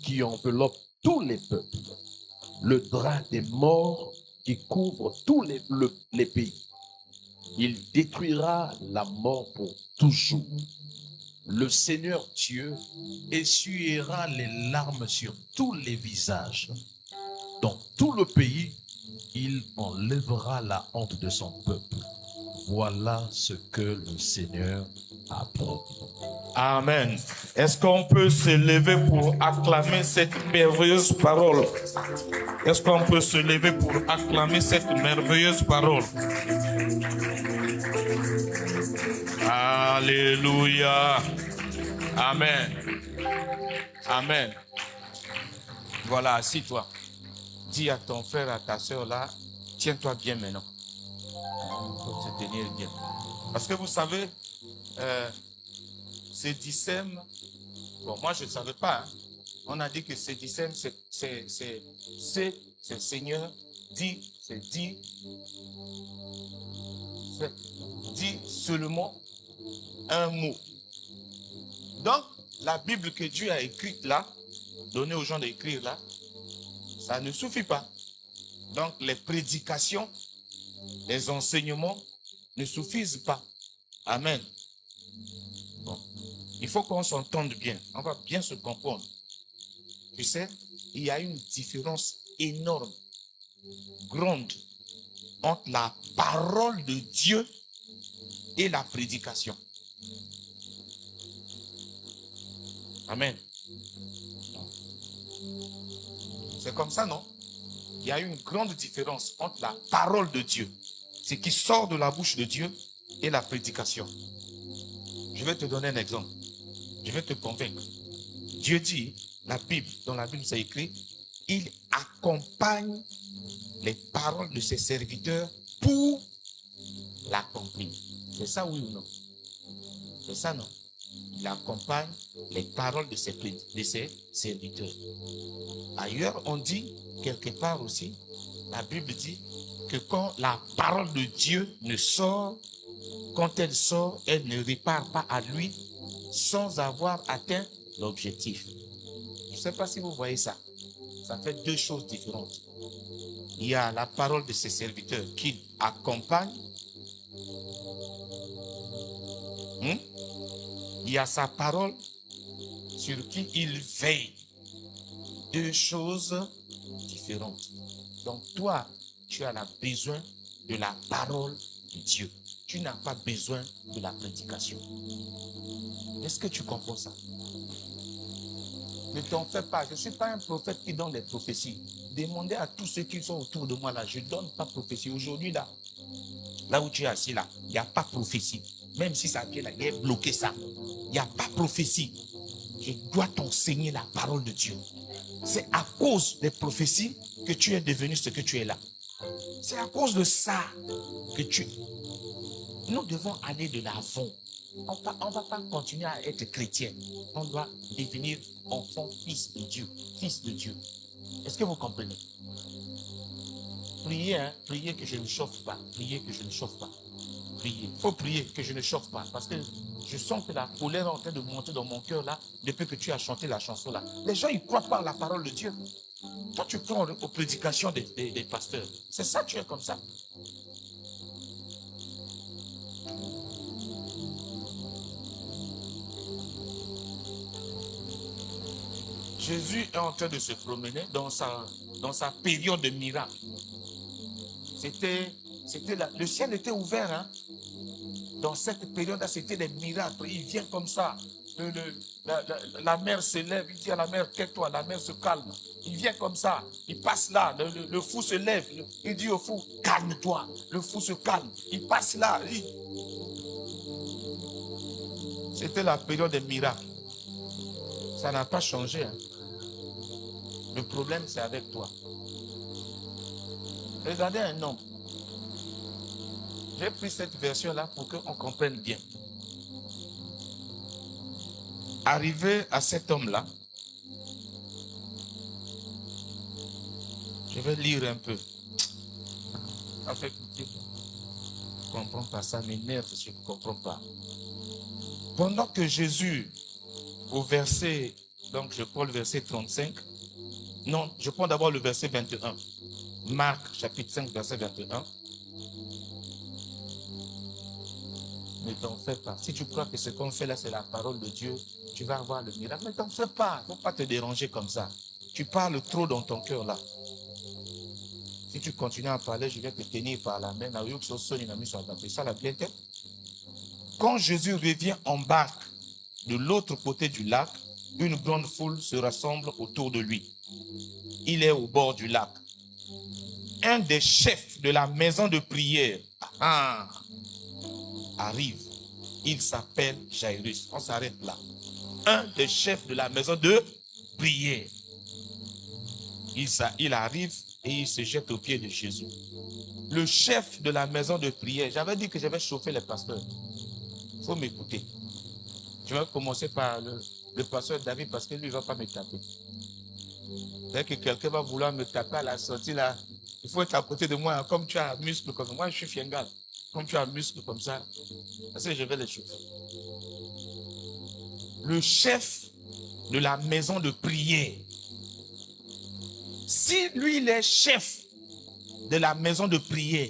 qui enveloppe tous les peuples, le drap des morts qui couvre tous les pays. Il détruira la mort pour toujours. Le Seigneur Dieu essuiera les larmes sur tous les visages. Dans tout le pays, il enlèvera la honte de son peuple. Voilà ce que le Seigneur a promis. Amen. Est-ce qu'on peut se lever pour acclamer cette merveilleuse parole? Est-ce qu'on peut se lever pour acclamer cette merveilleuse parole? Alléluia. Amen. Amen. Voilà, assis-toi. Dis à ton frère, à ta soeur là, tiens-toi bien maintenant. Il faut te tenir bien. Parce que vous savez, c'est Dicème. Bon, moi je ne savais pas. Hein. On a dit que c'est Dicème, c'est Seigneur, dit, c'est dit. Dit seulement un mot. Donc, la Bible que Dieu a écrite là, donnée aux gens d'écrire là, ça ne suffit pas. Donc, les prédications, les enseignements ne suffisent pas. Amen. Bon. Il faut qu'on s'entende bien. On va bien se comprendre. Tu sais, il y a une différence énorme, grande, entre la parole de Dieu et la prédication. Amen. C'est comme ça, non? Il y a une grande différence entre la parole de Dieu, ce qui sort de la bouche de Dieu, et la prédication. Je vais te donner un exemple. Je vais te convaincre. Dieu dit, la Bible, dans la Bible c'est écrit, il accompagne les paroles de ses serviteurs pour l'accomplir. C'est ça, oui ou non? C'est ça, non? Il accompagne les paroles de ses serviteurs. Ailleurs, on dit, quelque part aussi, la Bible dit que quand la parole de Dieu ne sort, quand elle sort, elle ne répare pas à lui sans avoir atteint l'objectif. Je ne sais pas si vous voyez ça. Ça fait deux choses différentes. Il y a la parole de ses serviteurs qu'il accompagne. Il y a sa parole sur qui il veille. Deux choses différentes. Donc toi, tu as besoin de la parole de Dieu. Tu n'as pas besoin de la prédication. Est-ce que tu comprends ça? Ne t'en fais pas. Je ne suis pas un prophète qui donne des prophéties. Demandez à tous ceux qui sont autour de moi là. Je ne donne pas de prophétie. Aujourd'hui là où tu es assis là, il n'y a pas de prophétie. Même si ça vient là, il est bloqué ça. Il n'y a pas de prophétie. Je dois t'enseigner la parole de Dieu. C'est à cause des prophéties que tu es devenu ce que tu es là. C'est à cause de ça que nous devons aller de l'avant. On ne va pas continuer à être chrétien. On doit devenir enfant, fils de Dieu. Fils de Dieu. Est-ce que vous comprenez? Priez, hein? Priez que je ne chauffe pas. Priez que je ne chauffe pas. Priez. Il faut prier que je ne chauffe pas. Parce que Je sens que la colère est en train de monter dans mon cœur là, depuis que tu as chanté la chanson là. Les gens, ils croient pas à la parole de Dieu. Toi, tu crois aux prédications des pasteurs. C'est ça, tu es comme ça. Jésus est en train de se promener dans sa période de miracle. Le ciel était ouvert, hein. Dans cette période-là, c'était des miracles. Il vient comme ça. La mer s'élève. Il dit à la mer, tais-toi. La mer se calme. Il vient comme ça. Il passe là. Le fou se lève. Il dit au fou, calme-toi. Le fou se calme. Il passe là. C'était la période des miracles. Ça n'a pas changé, hein. Le problème, c'est avec toi. Regardez un homme. J'ai pris cette version-là pour qu'on comprenne bien. Arrivé à cet homme-là, je vais lire un peu. Avec je ne comprends pas, ça m'énerve, je ne comprends pas. Pendant que Jésus, au verset, donc je prends le verset 35, non, je prends d'abord le verset 21. Marc, chapitre 5, verset 21. Ne t'en fais pas. Si tu crois que ce qu'on fait là, c'est la parole de Dieu, tu vas avoir le miracle. Ne t'en fais pas. Il ne faut pas te déranger comme ça. Tu parles trop dans ton cœur là. Si tu continues à parler, je vais te tenir par la main. Quand Jésus revient en barque de l'autre côté du lac, une grande foule se rassemble autour de lui. Il est au bord du lac. Un des chefs de la maison de prière arrive. Il s'appelle Jairus. On s'arrête là. Un des chefs de la maison de prière. Il arrive et il se jette aux pieds de Jésus. Le chef de la maison de prière. J'avais dit que j'avais chauffé les pasteurs. Il faut m'écouter. Je vais commencer par le pasteur David parce que lui ne va pas me taper. Dès que quelqu'un va vouloir me taper à la sortie là, il faut être à côté de moi. Comme tu as un muscle comme ça. Moi, je suis fiengal. Comme tu as un muscle comme ça, parce que je vais les chauffer. Le chef de la maison de prière. Si lui, il est chef de la maison de prière,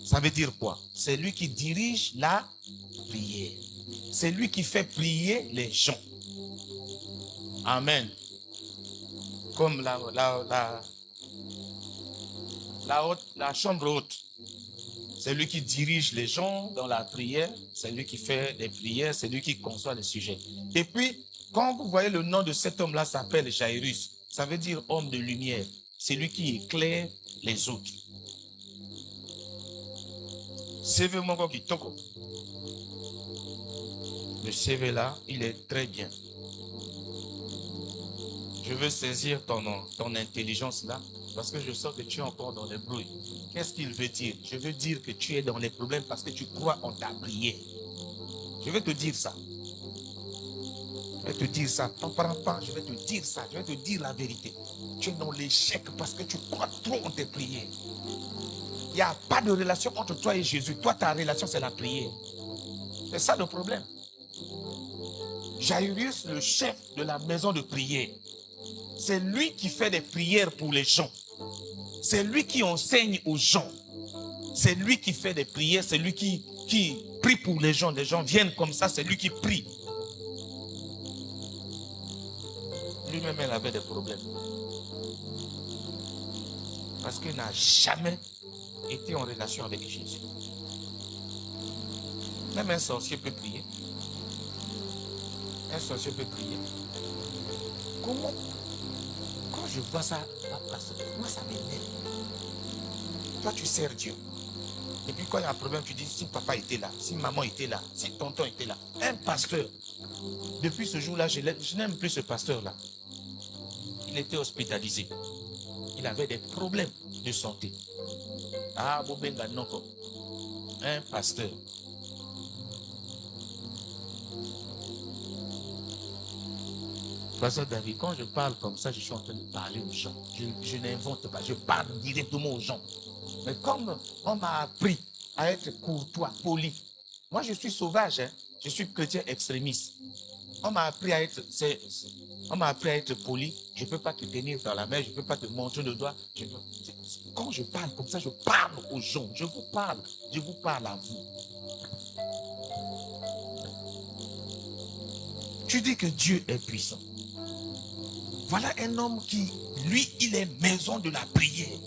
ça veut dire quoi? C'est lui qui dirige la prière. C'est lui qui fait prier les gens. Amen. Comme la chambre haute. C'est lui qui dirige les gens dans la prière. C'est lui qui fait les prières. C'est lui qui conçoit les sujets. Et puis, quand vous voyez le nom de cet homme-là s'appelle Jairus, ça veut dire homme de lumière. C'est lui qui éclaire les autres. CV Mongo Kitoko. Le CV là, il est très bien. Je veux saisir ton intelligence là, parce que je sens que tu es encore dans les brouilles. Qu'est-ce qu'il veut dire? Je veux dire que tu es dans les problèmes parce que tu crois en ta prière. Je vais te dire ça. Je vais te dire ça. T'en parles pas, je vais te dire ça. Je vais te dire la vérité. Tu es dans l'échec parce que tu crois trop en tes prières. Il n'y a pas de relation entre toi et Jésus. Toi, ta relation, c'est la prière. C'est ça le problème. Jairus, le chef de la maison de prière, c'est lui qui fait des prières pour les gens. C'est lui qui enseigne aux gens. C'est lui qui fait des prières. C'est lui qui prie pour les gens. Les gens viennent comme ça. C'est lui qui prie. Lui-même, il avait des problèmes. Parce qu'il n'a jamais été en relation avec Jésus. Même un sorcier peut prier. Un sorcier peut prier. Comment? Quand je vois ça, moi ça m'énerve. Toi tu sers Dieu. Et puis quand il y a un problème, tu dis si papa était là, si maman était là, si tonton était là. Un pasteur. Depuis ce jour-là, je n'aime plus ce pasteur-là. Il était hospitalisé. Il avait des problèmes de santé. Ah, Bobenga Noko. Un pasteur. Pasteur David, quand je parle comme ça, je suis en train de parler aux gens. Je n'invente pas, je parle directement aux gens. Mais comme on m'a appris à être courtois, poli, moi je suis sauvage. Hein? je suis chrétien extrémiste. On m'a appris à être poli. Je ne peux pas te tenir dans la main, je ne peux pas te montrer le doigt. Quand je parle comme ça, je parle aux gens. Je vous parle à vous. Tu dis que Dieu est puissant. Voilà un homme qui, lui, il est maison de la prière.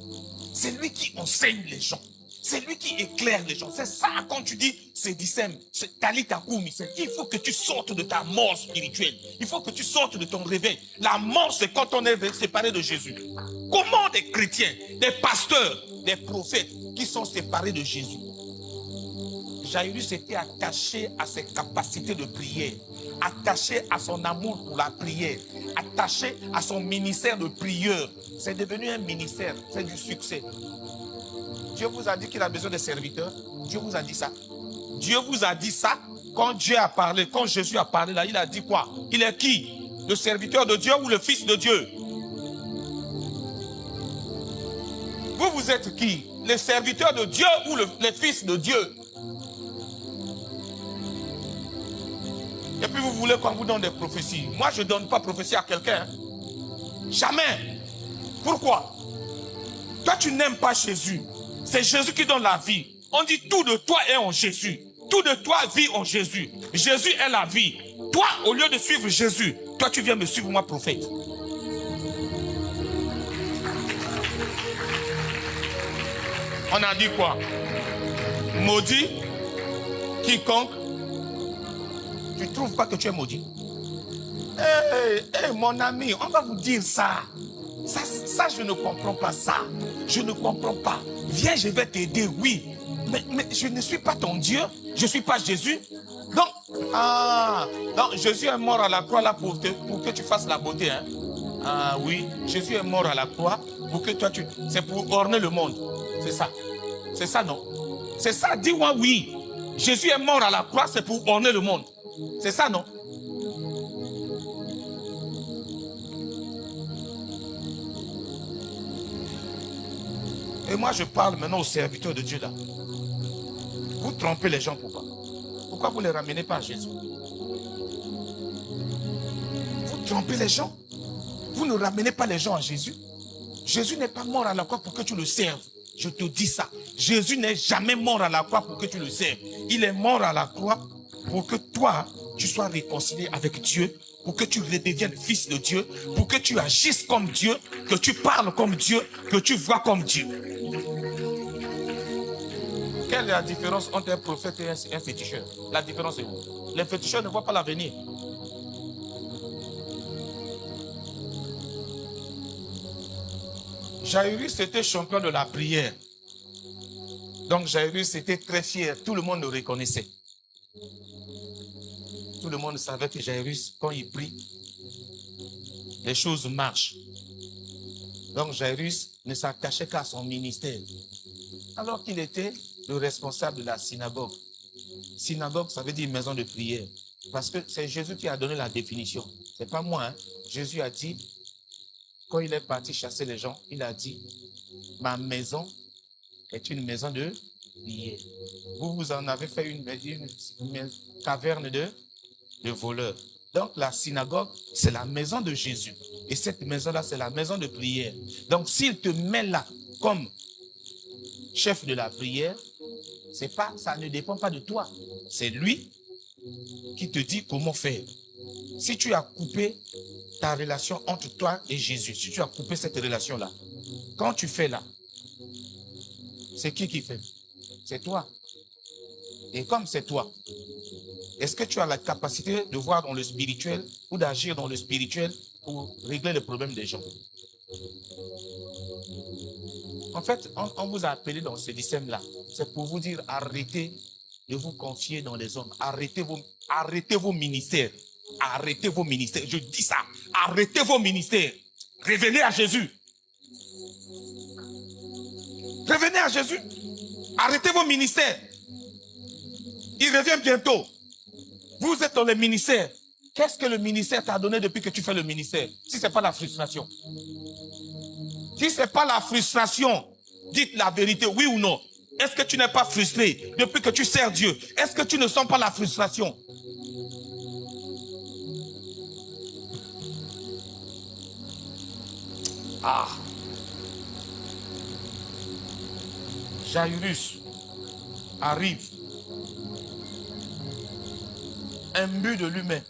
C'est lui qui enseigne les gens. C'est lui qui éclaire les gens. C'est ça quand tu dis, c'est Dissem, c'est Talita Koumi. Il faut que tu sortes de ta mort spirituelle. Il faut que tu sortes de ton réveil. La mort, c'est quand on est séparé de Jésus. Comment des chrétiens, des pasteurs, des prophètes qui sont séparés de Jésus? Jairus était attaché à ses capacités de prière, attaché à son amour pour la prière, attaché à son ministère de prieur. C'est devenu un ministère, c'est du succès. Dieu vous a dit qu'il a besoin de serviteurs. Dieu vous a dit ça. Dieu vous a dit ça quand Dieu a parlé, quand Jésus a parlé là, il a dit quoi? Il est qui? Le serviteur de Dieu ou le fils de Dieu? Vous êtes qui? Les serviteurs de Dieu ou les fils de Dieu? Et puis vous voulez qu'on vous donne des prophéties. Moi, je ne donne pas prophétie à quelqu'un. Jamais. Pourquoi? Toi, tu n'aimes pas Jésus. C'est Jésus qui donne la vie. On dit tout de toi est en Jésus. Tout de toi vit en Jésus. Jésus est la vie. Toi, au lieu de suivre Jésus, toi, tu viens me suivre, moi, prophète. On a dit quoi? Maudit quiconque. Tu ne trouves pas que tu es maudit? Mon ami, on va vous dire ça. Ça, je ne comprends pas ça. Je ne comprends pas. Viens, je vais t'aider, oui. Mais je ne suis pas ton Dieu. Je ne suis pas Jésus. Donc, Jésus est mort à la croix là pour que tu fasses la beauté. Hein? Ah oui, Jésus est mort à la croix pour que toi, c'est pour orner le monde. C'est ça. C'est ça, non? C'est ça, dis-moi oui. Jésus est mort à la croix, c'est pour orner le monde. C'est ça, non? Et moi, je parle maintenant aux serviteurs de Dieu là. Vous trompez les gens pourquoi? Pourquoi vous ne les ramenez pas à Jésus? Vous trompez les gens. Vous ne ramenez pas les gens à Jésus. Jésus n'est pas mort à la croix pour que tu le serves. Je te dis ça. Jésus n'est jamais mort à la croix pour que tu le serves. Il est mort à la croix pour que toi, tu sois réconcilié avec Dieu, pour que tu redeviennes fils de Dieu, pour que tu agisses comme Dieu, que tu parles comme Dieu, que tu vois comme Dieu. Quelle est la différence entre un prophète et un féticheur? La différence est où? Les féticheurs ne voient pas l'avenir. Jairus était champion de la prière. Donc Jairus était très fier. Tout le monde le reconnaissait. Tout le monde savait que Jairus, quand il prie, les choses marchent. Donc Jairus ne s'attachait qu'à son ministère. Alors qu'il était le responsable de la synagogue. Synagogue, ça veut dire maison de prière. Parce que c'est Jésus qui a donné la définition. Ce n'est pas moi. Hein. Jésus a dit, quand il est parti chasser les gens, il a dit, ma maison est une maison de prière. Vous en avez fait une caverne de voleurs. Donc la synagogue, c'est la maison de Jésus. Et cette maison-là, c'est la maison de prière. Donc s'il te met là comme chef de la prière, ça ne dépend pas de toi. C'est lui qui te dit comment faire. Si tu as coupé ta relation entre toi et Jésus, si tu as coupé cette relation-là, quand tu fais là, c'est qui fait? C'est toi. Et comme c'est toi, est-ce que tu as la capacité de voir dans le spirituel ou d'agir dans le spirituel pour régler les problèmes des gens? En fait, on vous a appelé dans ce système-là. C'est pour vous dire, arrêtez de vous confier dans les hommes. Arrêtez vos ministères. Arrêtez vos ministères. Je dis ça. Arrêtez vos ministères. Revenez à Jésus. Revenez à Jésus. Arrêtez vos ministères. Il revient bientôt. Vous êtes dans le ministère. Qu'est-ce que le ministère t'a donné depuis que tu fais le ministère? Si ce n'est pas la frustration. Si ce n'est pas la frustration, dites la vérité, oui ou non. Est-ce que tu n'es pas frustré depuis que tu sers Dieu? Est-ce que tu ne sens pas la frustration? Ah. Jairus arrive, imbu de lui-même.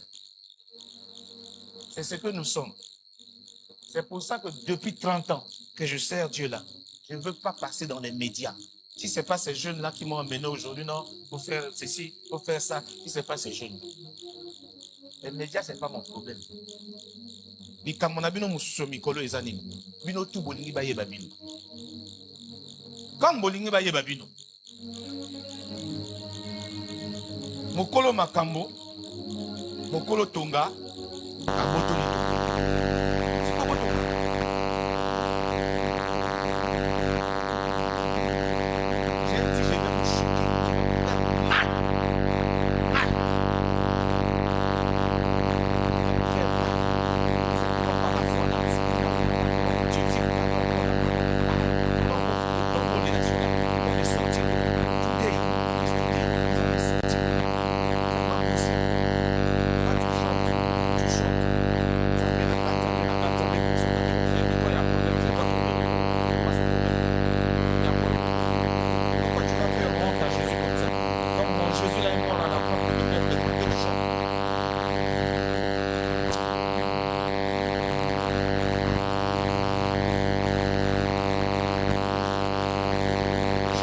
C'est ce que nous sommes. C'est pour ça que depuis 30 ans que je sers Dieu là, je ne veux pas passer dans les médias. Si ce n'est pas ces jeunes-là qui m'ont amené aujourd'hui, non, pour faire ceci, pour faire ça, si ce n'est pas ces jeunes. Les médias, ce n'est pas mon problème. Comme bolingi ba yeba bino. Mokolo makambo, mokolo tonga, aboto ni. J'ai dit, je vais vous choquer. Mal. Mal.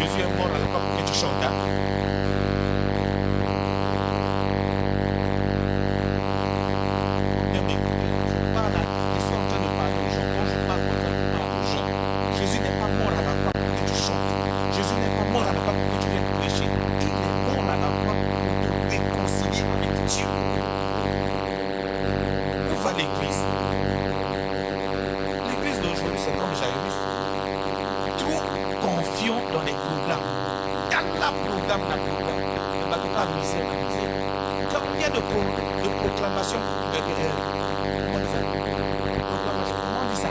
Jésus est mort à la croix pour que tu chantes. Bien, mais je parle là, je suis en train de parler aux gens. Quand je parle aux gens, Jésus n'est pas mort à la croix pour que tu chantes. Jésus n'est pas mort à la croix pour que tu viennes prêcher. Il est mort à la croix pour te réconcilier avec Dieu. Où va l'église? L'église d'aujourd'hui, c'est comme Jairus. Trop confiant dans les programmes. Quand programme, ne va pas misère, la misère. Combien de proclamations, comment on dit ça?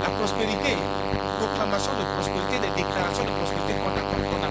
La prospérité, proclamation de prospérité, des déclarations de prospérité qu'on a.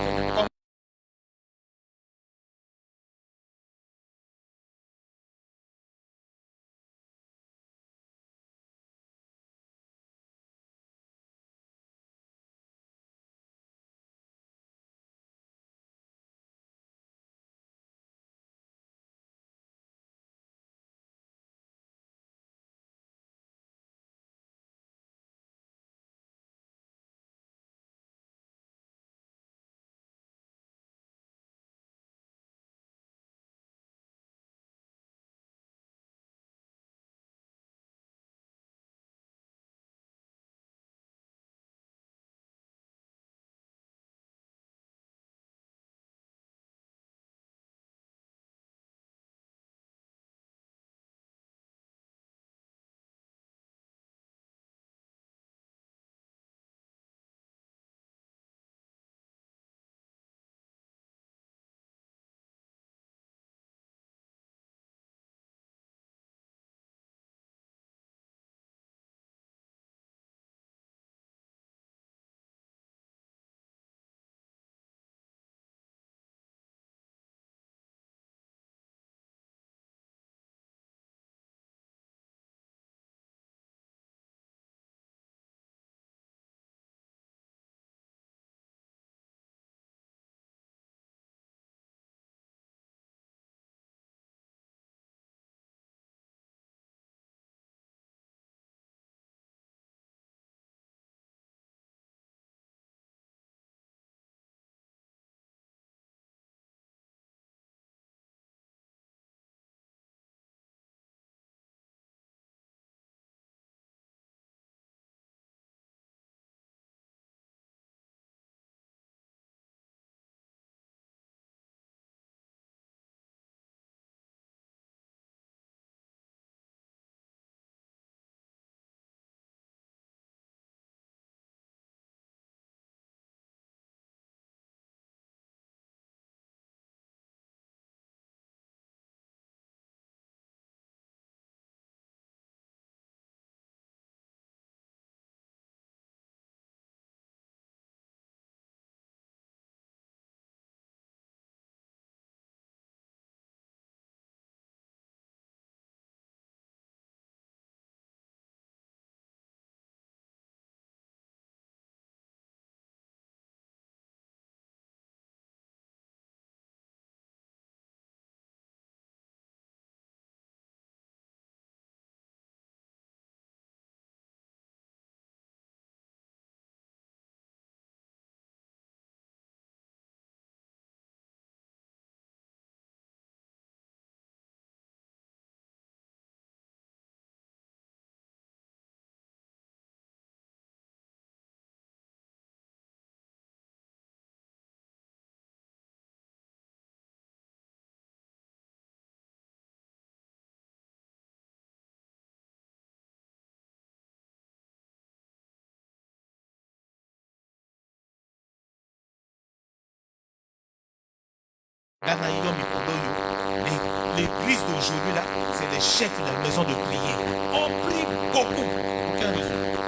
L'église d'aujourd'hui, là, c'est les chefs de la maison de prière. On prie beaucoup. Aucun résultat.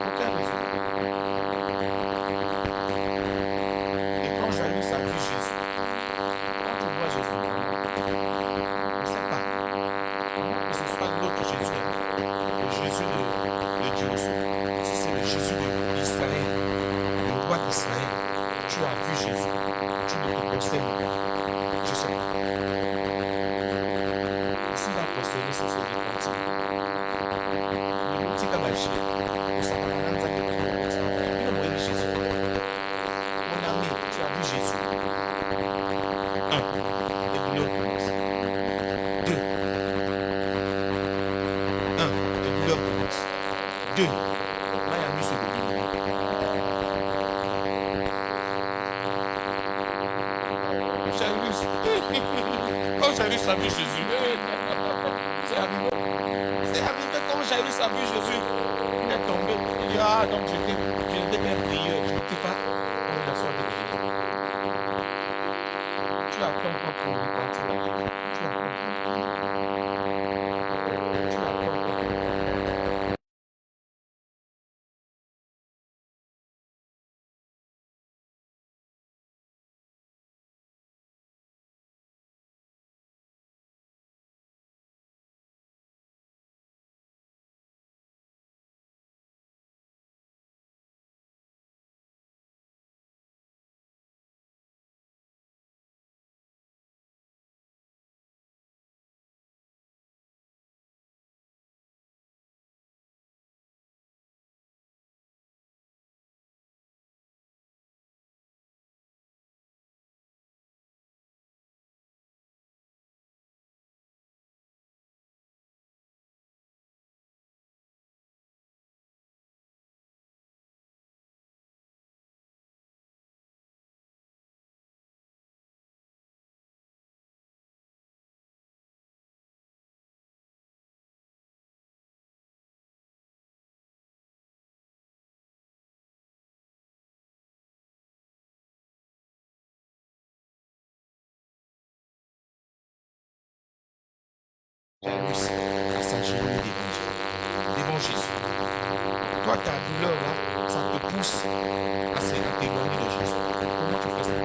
Aucun résultat. Et quand Jairus a vu Jésus, quand tu vois Jésus, je ne sais pas. Que ce soit l'autre Jésus, le Jésus de Dieu aussi. Si c'est le Jésus d'Israël, le roi d'Israël, tu as vu Jésus, tu ne te concernes pas. Je sais pas. S'il a concerné, c'est ce qui est parti. C'est comme la Chine. Ça va même pas être il a envoyé Jésus. Mon ami, tu as vu Jésus. 1. Les douleurs commencent. 2. 1. Les douleurs commencent. 2. Là, il y a mis ce bébé. Jairus. Quand Jairus a vu Jésus, c'est arrivé. C'est arrivé quand Jairus a vu Jésus. Il est tombé. Il dit, ah, donc j'étais bien prieur. Je n'étais pas en relation avec Jésus. Tu attends pas pour repartir avec Jésus. Tu attends. Tu attends. Jairus a s'agenouiller devant Jésus. Toi, ta douleur là, ça te pousse à t'éloigner de Jésus. Comment tu fais ça?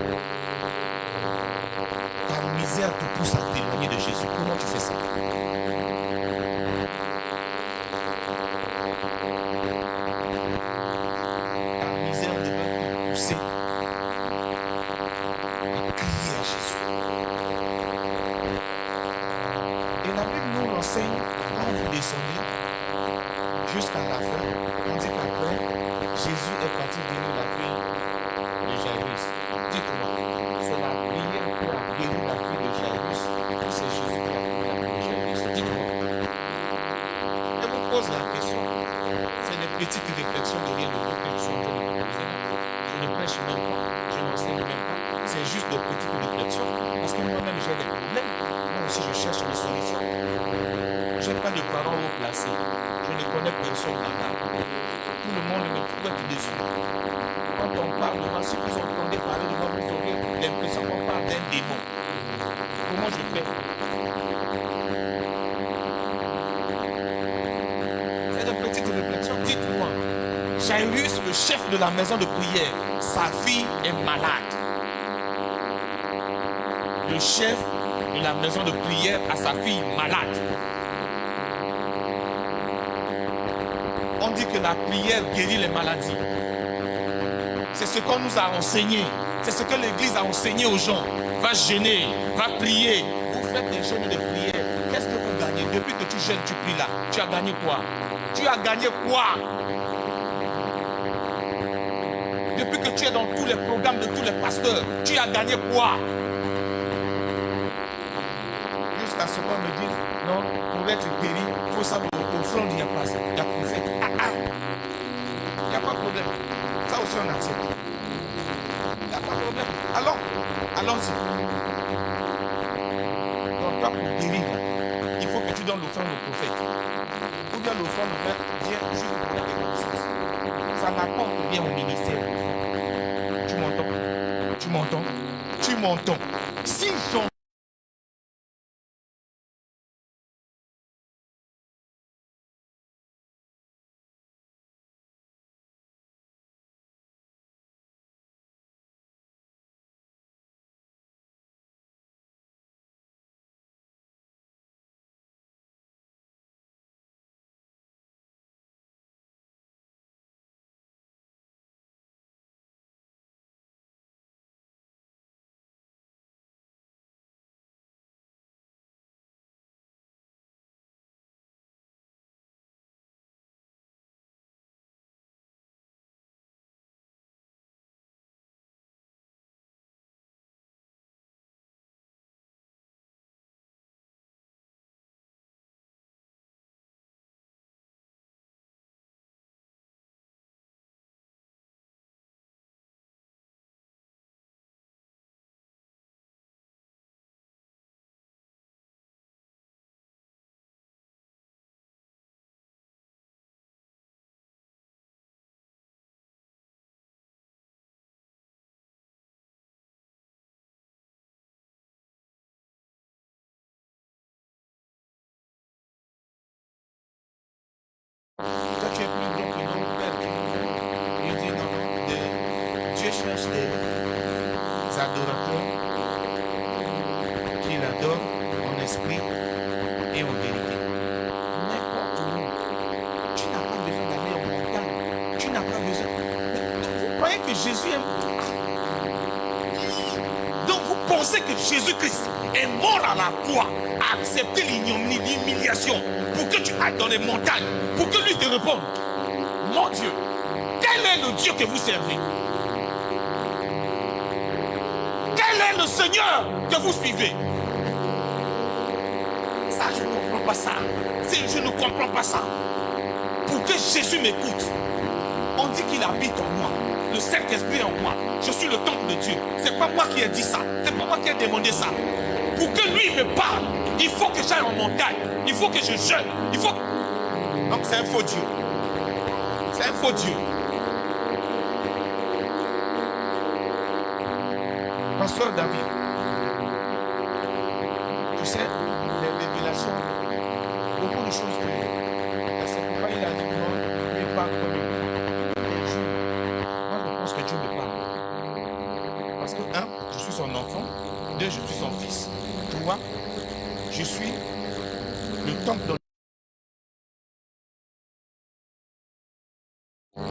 Ta misère te pousse à t'éloigner de Jésus. Comment tu fais ça? Ta misère devrait te pousser à crier à Jésus. Et la Bible nous enseigne, quand vous descendez jusqu'à la fin, on dit qu'après, Jésus est parti guérir la fille de Jairus. Dites-moi, c'est la prière qui a guéri la fille de Jairus ou c'est Jésus qui a guéri la fille de Jairus? Dites-moi. Je vous pose la question. C'est des petites réflexions de rien de tout que je suis en train de vous poser. Je ne prêche même pas, je n'enseigne même pas. C'est juste des petites réflexions. Parce que moi-même, j'ai des problèmes. Moi aussi, je cherche des solutions. Je n'ai pas de parents haut placés. Je ne connais personne là-bas. Tout le monde me trouve dessus. Quand on parle de moi, si vous entendez parler de moi, vous aurez l'impression qu'on parle d'un démon. Comment je fais? C'est des petites réflexions. Dites-moi, Jairus, le chef de la maison de prière, sa fille est malade. Le chef de la maison de prière a sa fille malade. On dit que la prière guérit les maladies. C'est ce qu'on nous a enseigné. C'est ce que l'Église a enseigné aux gens. Va jeûner, va prier. Vous faites des jeûnes de prière. Qu'est-ce que vous gagnez? Depuis que tu jeûnes, tu pries là. Tu as gagné quoi? Tu as gagné quoi? Depuis que tu es dans tous les programmes de tous les pasteurs, tu as gagné quoi? Jusqu'à ce qu'on me dise, non, pour être guéri, il faut savoir au front, il n'y a pas ça. Il y a prophète. Il n'y a pas de problème. Ça aussi, on accepte. Il n'y a pas de problème. Allons-y. Donc, toi, pour guérir, il faut que tu donnes l'offrande au prophète. Ou bien l'offrande, viens juste pour la reconnaissance. Ça rapporte bien au ministère. Tu m'entends? Tu m'entends? Tu m'entends? Si j'en toi, tu es plus grand que nos pères qui nous ont. Il dit non, Dieu cherche des adorateurs qui l'adorent en esprit et en vérité. N'importe où. Tu n'as pas besoin d'aller en montagne. Tu n'as pas besoin. Vous croyez que Jésus aime. Donc vous pensez que Jésus-Christ est mort à la croix, a accepté l'ignominie, l'humiliation pour que tu ailles dans les montagnes, pour que lui te réponde. Mon Dieu, quel est le Dieu que vous servez? Quel est le Seigneur que vous suivez? Ça, je ne comprends pas ça. Je ne comprends pas ça. Pour que Jésus m'écoute, on dit qu'il habite en moi. Le Saint-Esprit en moi. Je suis le temple de Dieu. C'est pas moi qui ai dit ça. C'est pas moi qui ai demandé ça. Pour que lui me parle, il faut que j'aille en montagne. Il faut que je jeûne. Il faut. Donc c'est un faux Dieu. C'est un faux Dieu. Pasteur David, tu sais, les révélations, beaucoup de choses que c'est pourquoi il a dit non, il n'est pas comme moi, je pense que Dieu me parle. Parce que, un, je suis son enfant. Deux, je suis son fils. Trois, je suis le temple de.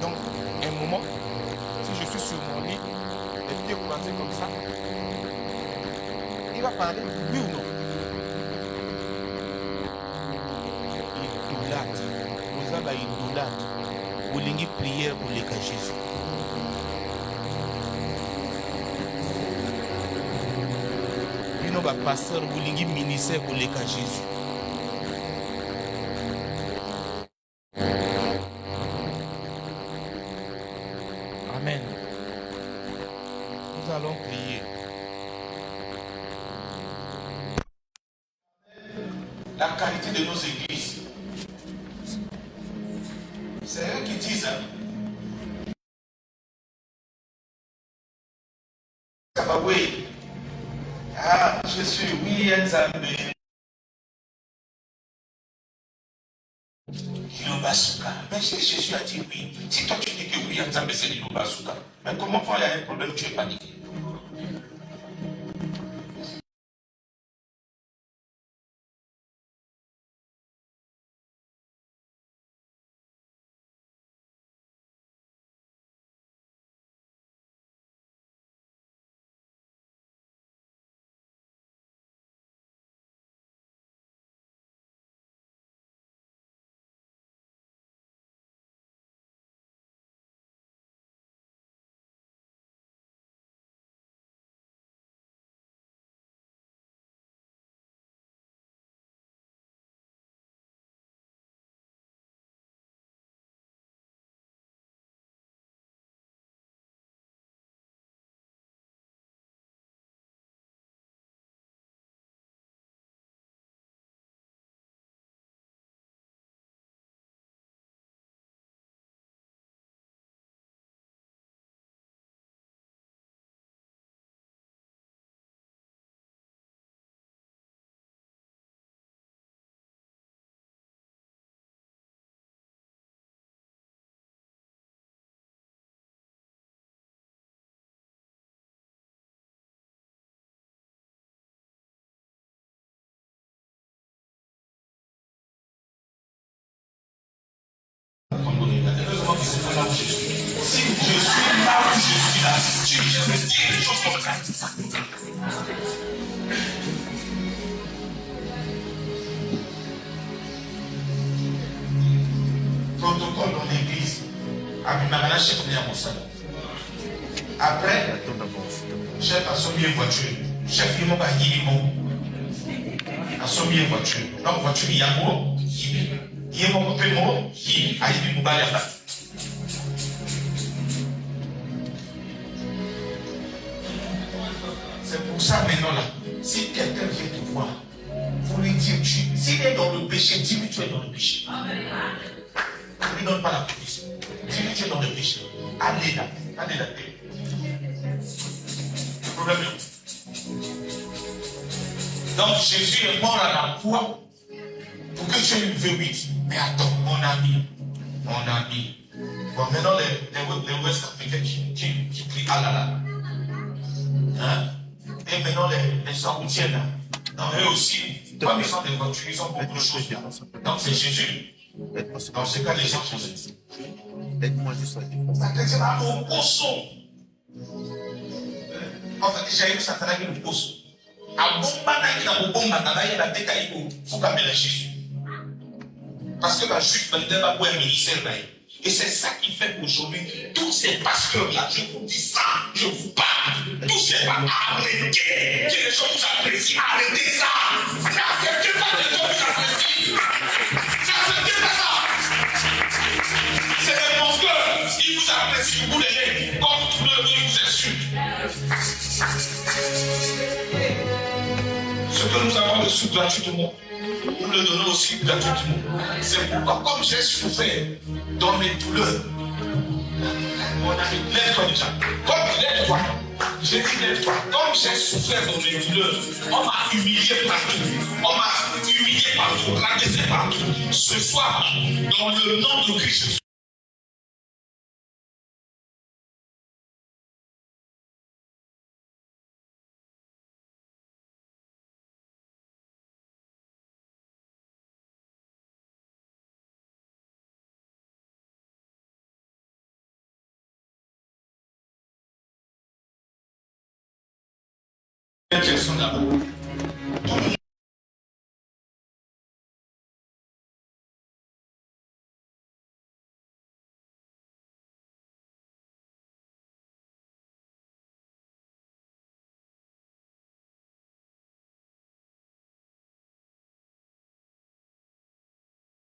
Donc, à un moment, si je suis sur mon lit, les pieds croisés comme ça, il va parler, oui ou non? Il idolâtre. Vous avez idolâtre. Vous l'avez prière pour les cas Jésus. Nous va pasteur vous l'avez ministère pour les cas Jésus. Amen. Nous allons prier. La qualité de nos églises. C'est eux qui disent. Ah oui. Ah, je suis oui, Nzambe. Ilobasuka. Mais si Jésus a dit oui, si toi tu dis que oui, Nzambe c'est l'Ilobasuka, mais comment quand il y a un problème, tu es paniqué? disent au nom de Jésus. Si je suis là où je suis là, tu viens me dire les choses comme ça. Protocole dans l'église. Après, chef a soumis une voiture. Chef, il m'a dit a soumis une voiture. Donc, voiture, il y a mot. Il y a mon peu mot. Il y a eu mobile. C'est pour ça maintenant là, si quelqu'un vient te voir, vous lui dites, s'il est dans le péché, dis-lui tu es dans le péché. Ne lui donne pas la police. Dis-lui tu es dans le péché. Allez là, allez là. Le problème est où? Donc Jésus est mort à la croix pour que tu aies une V8. Mais attends, mon ami. Bon, maintenant les West Africains qui crient ah là là. Hein? Et maintenant les Saoudiens là. Non, eux aussi, comme ils ont des voitures, ils ont beaucoup de choses. Donc c'est Jésus. Dans ce cas, les gens font aide-moi juste à dire. Ça te dira au poisson. En fait, j'ai eu ça, c'est le poisson. À bomba, il y a un bomba, il y a la tête à il faut qu'à mélanger Jésus. Parce que la juif, elle n'a pas un ministère là. Et c'est ça qui fait qu'aujourd'hui, tous ces pasteurs-là, je vous dis ça, je vous parle, tous ces pasteurs, arrêtez, que les gens vous apprécient, arrêtez ça. N'acceptez pas que les gens vous apprécient. N'acceptez pas ça. C'est des menteurs, ils vous apprécient, vous les comme tout le monde, ils vous insultent. Ce que nous avons reçu gratuitement, nous le donnons aussi gratuitement. C'est pourquoi, comme j'ai souffert dans mes douleurs, mon ami, lève-toi déjà. Comme lève-toi, j'ai dit lève-toi. Comme j'ai souffert dans mes douleurs, on m'a humilié partout, rabaissé partout. Ce soir, dans le nom de Christ, personne là-bas.